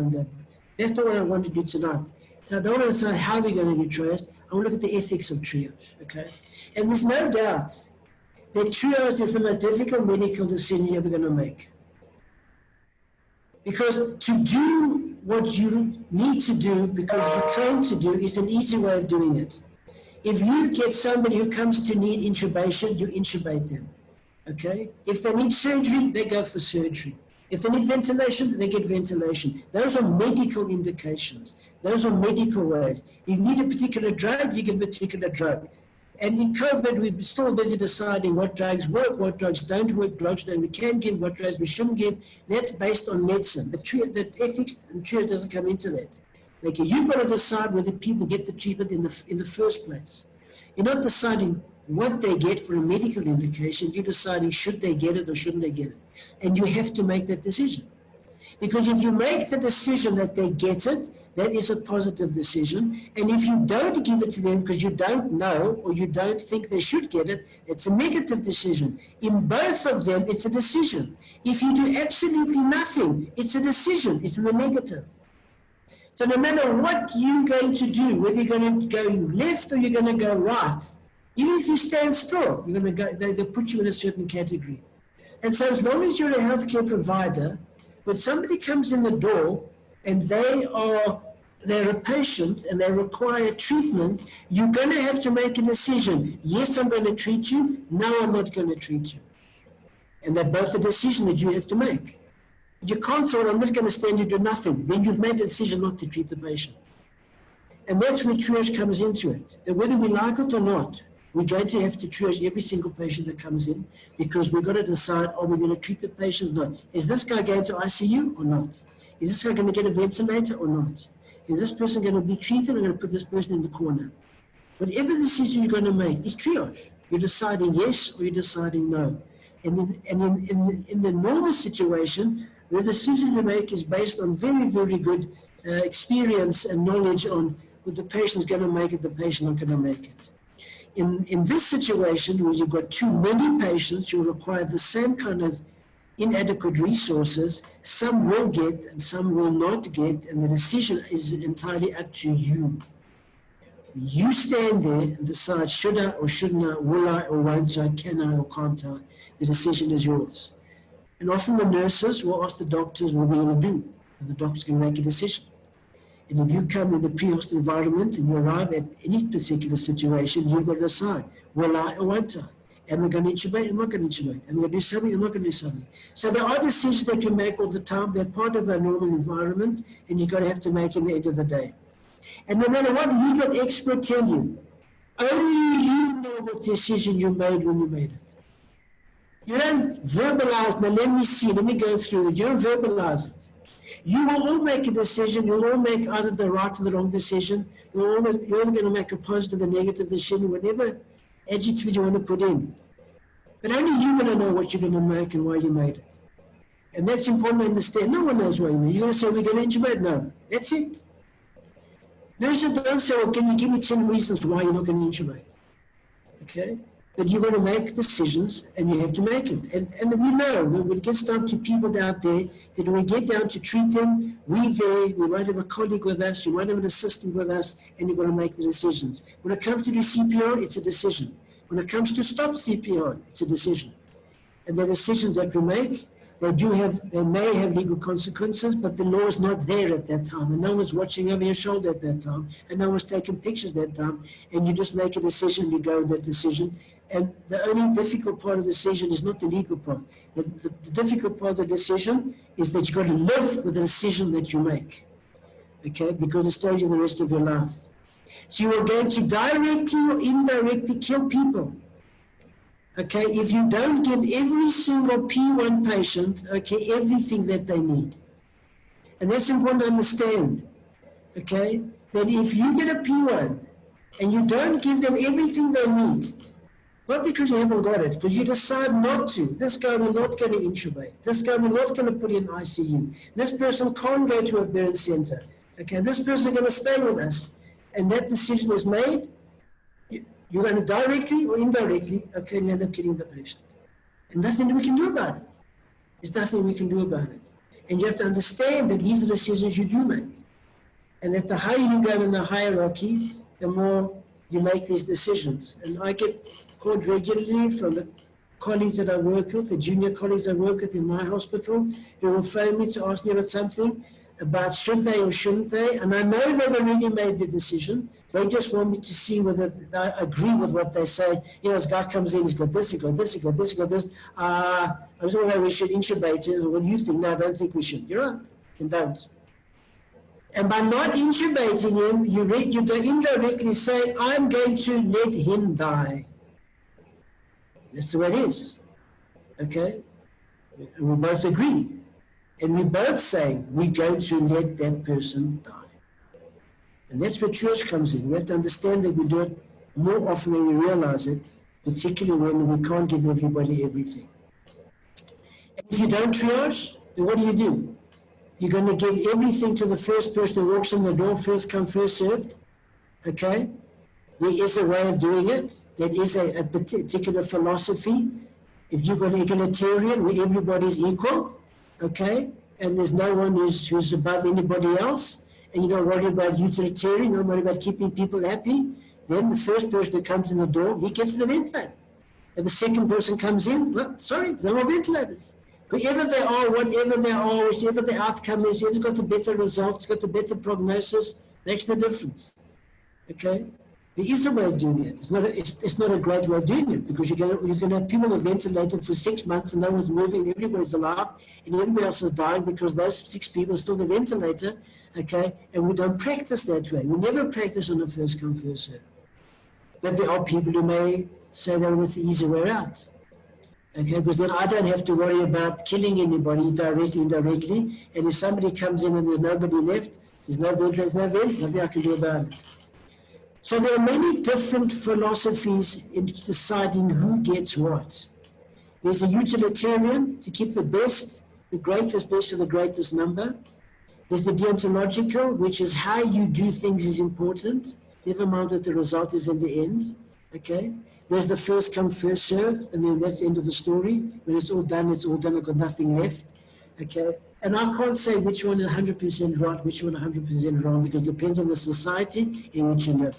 that's not what I want to do tonight. Now, I don't want to say how we're going to do triage. I want to look at the ethics of triage, okay? And there's no doubt that triage is the most difficult medical decision you're ever going to make. Because to do what you need to do because you're trained to do is an easy way of doing it. If you get somebody who comes to need intubation, you intubate them, okay? If they need surgery, they go for surgery. If they need ventilation, they get ventilation. Those are medical indications. Those are medical ways. If you need a particular drug, you give a particular drug. And in COVID, we're still busy deciding what drugs work, what drugs don't work, drugs that we can give, what drugs we shouldn't give. That's based on medicine. The ethics and triage doesn't come into that. Like, you've got to decide whether people get the treatment in the first place. You're not deciding what they get for a medical indication. You're deciding should they get it or shouldn't they get it. And you have to make that decision. Because if you make the decision that they get it, that is a positive decision. And if you don't give it to them because you don't know or you don't think they should get it, it's a negative decision. In both of them, it's a decision. If you do absolutely nothing, it's a decision. It's in the negative. So no matter what you're going to do, whether you're going to go left or you're going to go right, even if you stand still, you're going to go, they put you in a certain category. And so as long as you're a healthcare provider, when somebody comes in the door and they're a patient and they require treatment, you're going to have to make a decision. Yes, I'm going to treat you. No, I'm not going to treat you. And they're both a decision that you have to make. You can't say, well, I'm just going to stand and do nothing. Then you've made a decision not to treat the patient. And that's where triage comes into it. That whether we like it or not, we're going to have to triage every single patient that comes in because we've got to decide, are we going to treat the patient or not? Is this guy going to ICU or not? Is this guy going to get a ventilator or not? Is this person going to be treated or going to put this person in the corner? Whatever decision you're going to make is triage. You're deciding yes or you're deciding no. And in the normal situation, the decision you make is based on very, very good experience and knowledge on what the patient's going to make it, the patient not going to make it. In this situation, where you've got too many patients, you require the same kind of inadequate resources. Some will get and some will not get, and the decision is entirely up to you. You stand there and decide, should I or shouldn't I, will I or won't I, can I or can't I? The decision is yours. And often the nurses will ask the doctors, what are we going to do? And the doctor's going to make a decision. And if you come in the pre-hospital environment and you arrive at any particular situation, you've got to decide, will I or won't I? Am I going to intubate? Am I going to intubate? Am I going to do something? Am I going to do something? So there are decisions that you make all the time. They're part of our normal environment, and you've got to have to make them at the end of the day. And no matter what legal expert tell you, only you know what decision you made when you made it. You don't verbalize, now let me see, let me go through it. You don't verbalize it. You will all make a decision. You'll all make either the right or the wrong decision. You're all going to make a positive and negative decision, whatever adjective you want to put in. But only you're going to know what you're going to make and why you made it. And that's important to understand. No one knows why you made it. You're going to say, we're going to intubate? No. That's it. Nurses don't say, well, can you give me 10 reasons why you're not going to intubate? Okay? But you're going to make decisions, and you have to make it. And we know when it gets down to people out there, that when we get down to treat them, we might have a colleague with us, we might have an assistant with us, and you're going to make the decisions. When it comes to do CPR, it's a decision. When it comes to stop CPR, it's a decision. And the decisions that we make, they may have legal consequences, but the law is not there at that time, and no one's watching over your shoulder at that time, and no one's taking pictures at that time, and you just make a decision, you go with that decision. And the only difficult part of the decision is not the legal part. The difficult part of the decision is that you've got to live with the decision that you make, okay, because it stays you the rest of your life. So you are going to directly or indirectly kill people. Okay, if you don't give every single P1 patient, okay, everything that they need. And that's important to understand, okay, that if you get a P1 and you don't give them everything they need, not because you haven't got it, because you decide not to. This guy we're not going to intubate. This guy we're not going to put in ICU. This person can't go to a burn center. Okay, this person is going to stay with us. And that decision was made. You're going to directly or indirectly, okay, end up killing the patient. And nothing we can do about it. There's nothing we can do about it. And you have to understand that these are decisions you do make. And that the higher you go in the hierarchy, the more you make these decisions. And I get called regularly from the colleagues that I work with, the junior colleagues I work with in my hospital, who will phone me to ask me about something, about should they or shouldn't they, and I know they've already made the decision. They just want me to see whether I agree with what they say. You know, this guy comes in, he's got this, he's got this, he's got this, he's got this. I just want to know we should intubate him. What do you think? No, I don't think we should. You're right, and don't. And by not intubating him, you indirectly say, I'm going to let him die. That's the way it is, okay? And we both agree. And we both say, we're going to let that person die. And that's where church comes in. We have to understand that we do it more often than we realize it, particularly when we can't give everybody everything. And if you don't triage, then what do? You're going to give everything to the first person who walks in the door, first come, first served, okay? There is a way of doing it. There is a particular philosophy. If you've got an egalitarian where everybody's equal, okay, and there's no one who's above anybody else, and you're not worried about utilitarian, you're not worried about keeping people happy, then the first person that comes in the door, he gets the ventilator. And the second person comes in, well, sorry, there are ventilators. Whoever they are, whatever they are, whichever the outcome is, whoever's got the better results, got the better prognosis, makes the difference, okay? There is a way of doing it. It's not a great way of doing it, because you're going to have people on a ventilator for 6 months and no one's moving and everybody's alive and everybody else is dying because those 6 people are still on the ventilator, okay? And we don't practice that way. We never practice on a first come, first serve. But there are people who may say that it's the easy way out, okay? Because then I don't have to worry about killing anybody directly, indirectly. And if somebody comes in and there's nobody left, there's no ventilator, nothing I can do about it. So there are many different philosophies in deciding who gets what. There's a utilitarian, to keep the best, the greatest best for the greatest number. There's the deontological, which is how you do things is important, never mind what the result is in the end, okay? There's the first come, first serve, and then that's the end of the story. When it's all done, I've got nothing left, okay? And I can't say which one is 100% right, which one 100% wrong, because it depends on the society in which you live.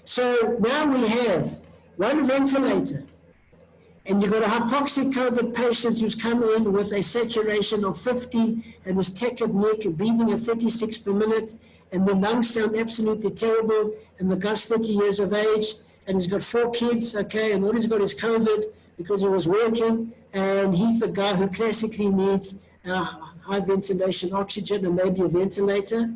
So now we have one ventilator, and you've got a hypoxic COVID patient who's come in with a saturation of 50 and was tachypneic and breathing at 36 per minute, and the lungs sound absolutely terrible, and the guy's 30 years of age, and he's got 4 kids, okay, and all he's got is COVID because he was working, and he's the guy who classically needs high ventilation oxygen and maybe a ventilator.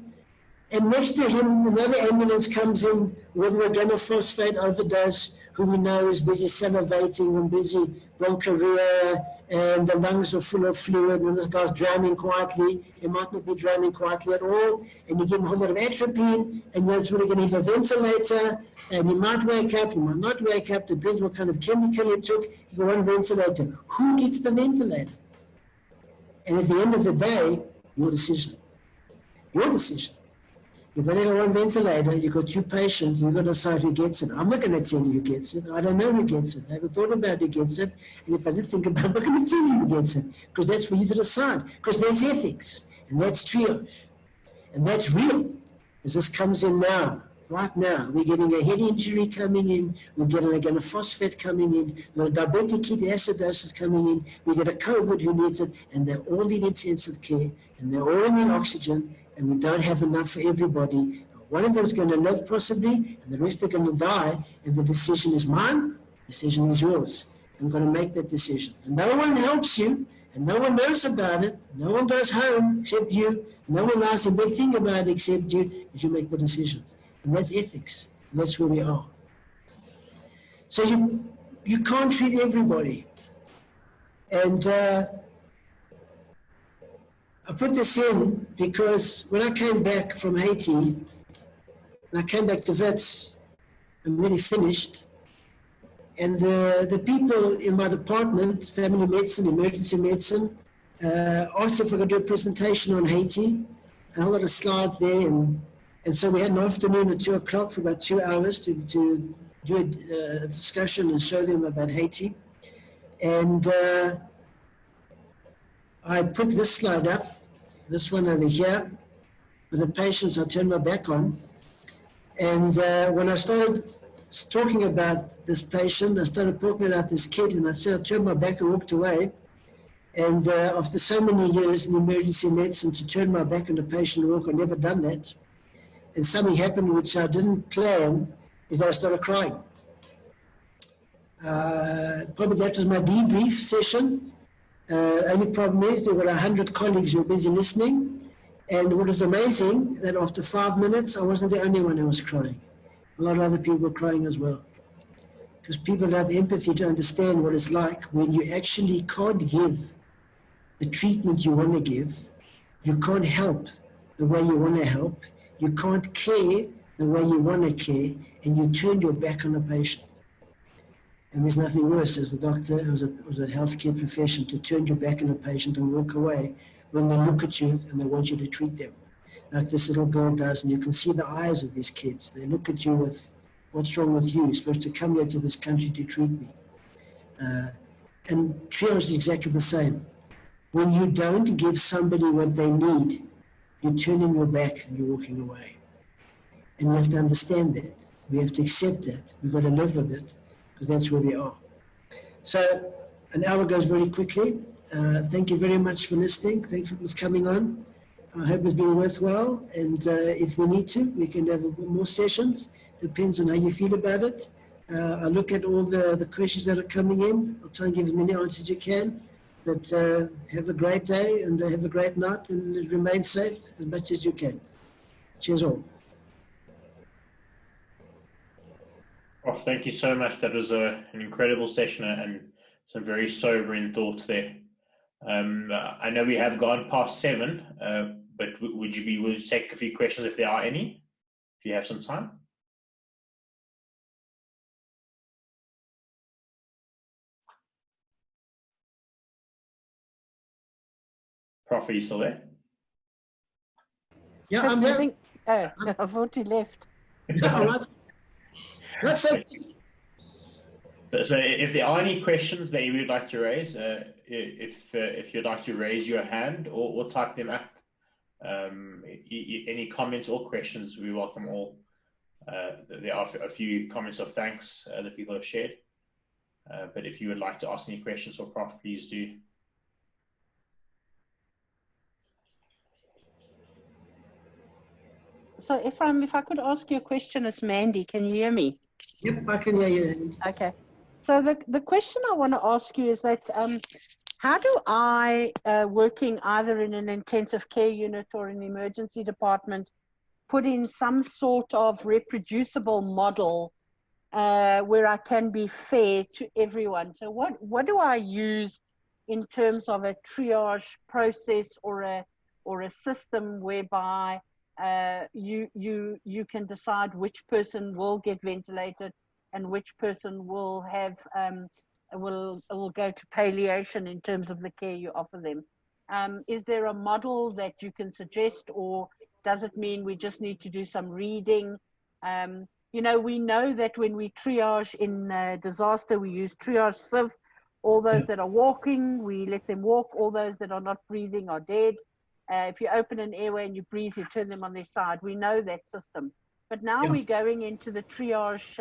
And next to him, another ambulance comes in with an organophosphate overdose, who we know is busy salivating and busy bronchuria, and the lungs are full of fluid, and this guy's drowning quietly. He might not be drowning quietly at all, and you give him a whole lot of atropine, and you're really going to need a ventilator, and he might wake up, he might not wake up, depends what kind of chemical you took. You got one ventilator. Who gets the ventilator? And at the end of the day, your decision. Your decision. You've only got one ventilator, you've got 2 patients, you've got to decide who gets it. I'm not going to tell you who gets it. I don't know who gets it. I haven't thought about who gets it. And if I did think about it, I'm not going to tell you who gets it, because that's for you to decide. Because that's ethics, and that's triage, and that's real. Because this comes in now, right now. We're getting a head injury coming in, we're getting a organophosphate coming in, we've got a diabetic ketoacidosis coming in, we get a COVID who needs it, and they're all in intensive care, and they're all in oxygen, and we don't have enough for everybody. One of them is going to live possibly, and the rest are going to die, and the decision is mine, the decision is yours. I'm going to make that decision. And no one helps you, and no one knows about it, no one goes home except you, no one asks a big thing about it except you, as you make the decisions. And that's ethics, and that's where we are. So you can't treat everybody. And I put this in because when I came back from Haiti, and I came back to Wits, I'm nearly finished, and the people in my department, family medicine, emergency medicine, asked if I could do a presentation on Haiti, a whole lot of slides there, and so we had an afternoon at 2 o'clock for about 2 hours to do a discussion and show them about Haiti. And I put this slide up, this one over here, with the patients I turned my back on. And when I started talking about this patient, I started talking about this kid, and I said I turned my back and walked away. And after so many years in emergency medicine, to turn my back on a patient and walk, I've never done that. And something happened which I didn't plan, is that I started crying. Probably that was my debrief session. Only problem is there were 100 colleagues who were busy listening, and what was amazing, that after 5 minutes, I wasn't the only one who was crying. A lot of other people were crying as well. Because people have empathy to understand what it's like when you actually can't give the treatment you want to give, you can't help the way you want to help, you can't care the way you want to care, and you turn your back on a patient. And there's nothing worse as a doctor, as a healthcare profession, to turn your back on a patient and walk away when they look at you and they want you to treat them. Like this little girl does, and you can see the eyes of these kids. They look at you with, what's wrong with you? You're supposed to come here to this country to treat me. And triage is exactly the same. When you don't give somebody what they need, you're turning your back and you're walking away. And we have to understand that. We have to accept that. We've got to live with it, because that's where we are. So an hour goes very quickly. Thank you very much for listening. Thank you for coming on. I hope it's been worthwhile. And if we need to, we can have more sessions. Depends on how you feel about it. I look at all the questions that are coming in. I'll try and give as many answers as you can. But have a great day and have a great night, and remain safe as much as you can. Cheers all. Prof, thank you so much. That was an incredible session and some very sobering thoughts there. I know we have gone past 7, but would you be willing to take a few questions if there are any, if you have some time? Prof, are you still there? Yeah, I'm there. I thought he left. All right. That's it. So if there are any questions that you would like to raise, if you'd like to raise your hand or type them up, any comments or questions, we welcome all. There are a few comments of thanks that people have shared. But if you would like to ask any questions for Prof, please do. So Efraim, if I could ask you a question, it's Mandy. Can you hear me? Yep, I can hear you. Okay. So the question I want to ask you is that how do I, working either in an intensive care unit or an emergency department, put in some sort of reproducible model where I can be fair to everyone? So what do I use in terms of a triage process or a system whereby you can decide which person will get ventilated and which person will have will go to palliation in terms of the care you offer them? Is there a model that you can suggest, or does it mean we just need to do some reading? You know, we know that when we triage in disaster, we use triage sieve. All those that are walking, we let them walk. All those that are not breathing are dead. If you open an airway and you breathe, you turn them on their side. We know that system. But now we're going into the triage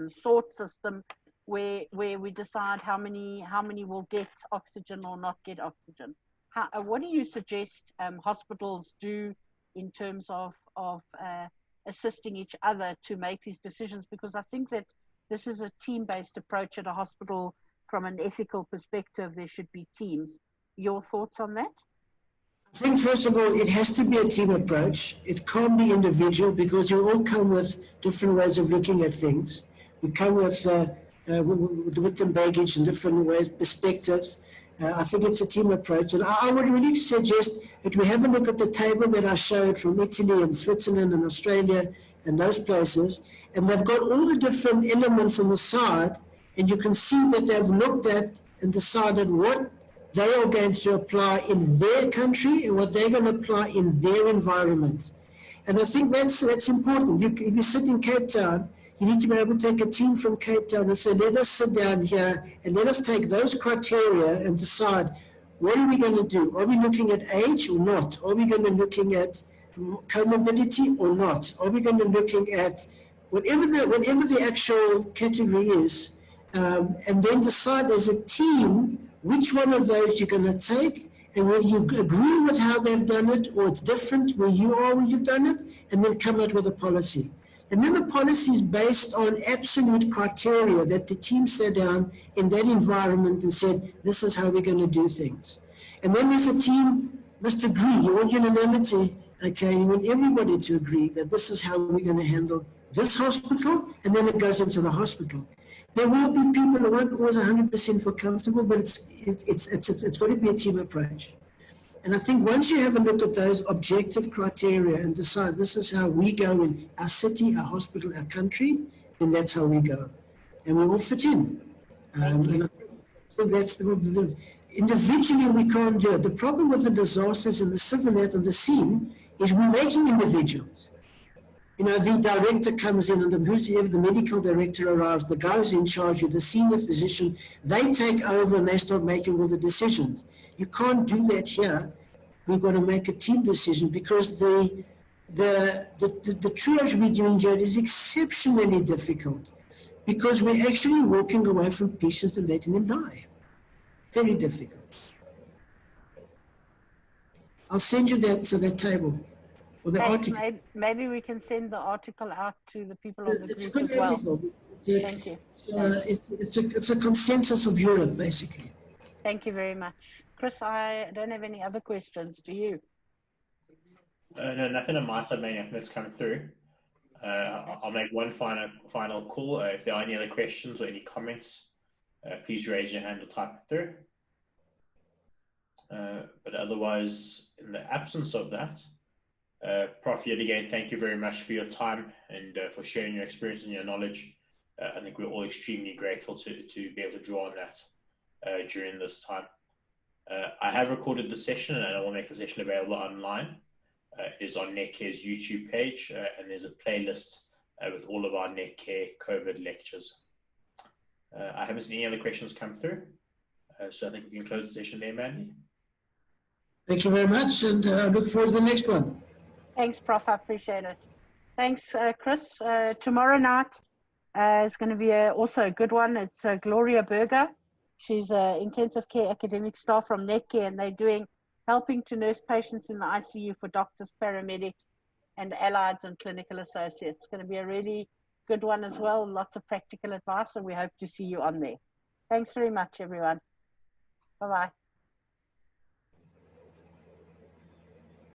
sort system where we decide how many will get oxygen or not get oxygen. What do you suggest hospitals do in terms of assisting each other to make these decisions? Because I think that this is a team-based approach at a hospital. From an ethical perspective, there should be teams. Your thoughts on that? I think, first of all, it has to be a team approach. It can't be individual, because you all come with different ways of looking at things. We come with the baggage and different ways, perspectives. I think it's a team approach. And I would really suggest that we have a look at the table that I showed from Italy and Switzerland and Australia and those places. And they've got all the different elements on the side, and you can see that they've looked at and decided what they are going to apply in their country and what they're going to apply in their environment. And I think that's important. If you sit in Cape Town, you need to be able to take a team from Cape Town and say, let us sit down here and let us take those criteria and decide, what are we going to do? Are we looking at age or not? Are we going to be looking at comorbidity or not? Are we going to be looking at whatever the actual category is, and then decide as a team which one of those you're going to take, and whether you agree with how they've done it or it's different where you are where you've done it, and then come out with a policy. And then the policy is based on absolute criteria that the team sat down in that environment and said, this is how we're going to do things. And then as a team must agree, you want unanimity, okay, you want everybody to agree that this is how we're going to handle this hospital, and then it goes into the hospital. There will be people who won't always 100% feel comfortable, but it's got to be a team approach. And I think once you have a look at those objective criteria and decide this is how we go in our city, our hospital, our country, then that's how we go. And we all fit in. And I think that's individually we can't do it. The problem with the disasters and the civil net and the scene is we're making individuals. You know, the director comes in, and the medical director arrives, the guy who's in charge, the senior physician, they take over and they start making all the decisions. You can't do that here. We've got to make a team decision, because the triage we're doing here is exceptionally difficult, because we're actually walking away from patients and letting them die. Very difficult. I'll send you that table. The article. Maybe we can send the article out to the people on the It's group a good as well. article. Thank you. It's a consensus of Europe, basically. Thank you very much. Chris, I don't have any other questions. Do you? No, nothing on my side, Mania, that's come through. I'll make one final call. If there are any other questions or any comments, please raise your hand or type it through. But otherwise, in the absence of that, Prof, yet again, thank you very much for your time and for sharing your experience and your knowledge. I think we're all extremely grateful to be able to draw on that during this time. I have recorded the session, and I will make the session available online. It is on Netcare's YouTube page, and there's a playlist with all of our Netcare COVID lectures. I haven't seen any other questions come through, so I think we can close the session there, Mandy. Thank you very much, and I look forward to the next one. Thanks, Prof. I appreciate it. Thanks, Chris. Tomorrow night, is going to be also a good one. It's Gloria Berger. She's an intensive care academic staff from Netcare, and they're helping to nurse patients in the ICU for doctors, paramedics, and allied and clinical associates. It's going to be a really good one as well. Lots of practical advice, and we hope to see you on there. Thanks very much, everyone. Bye-bye.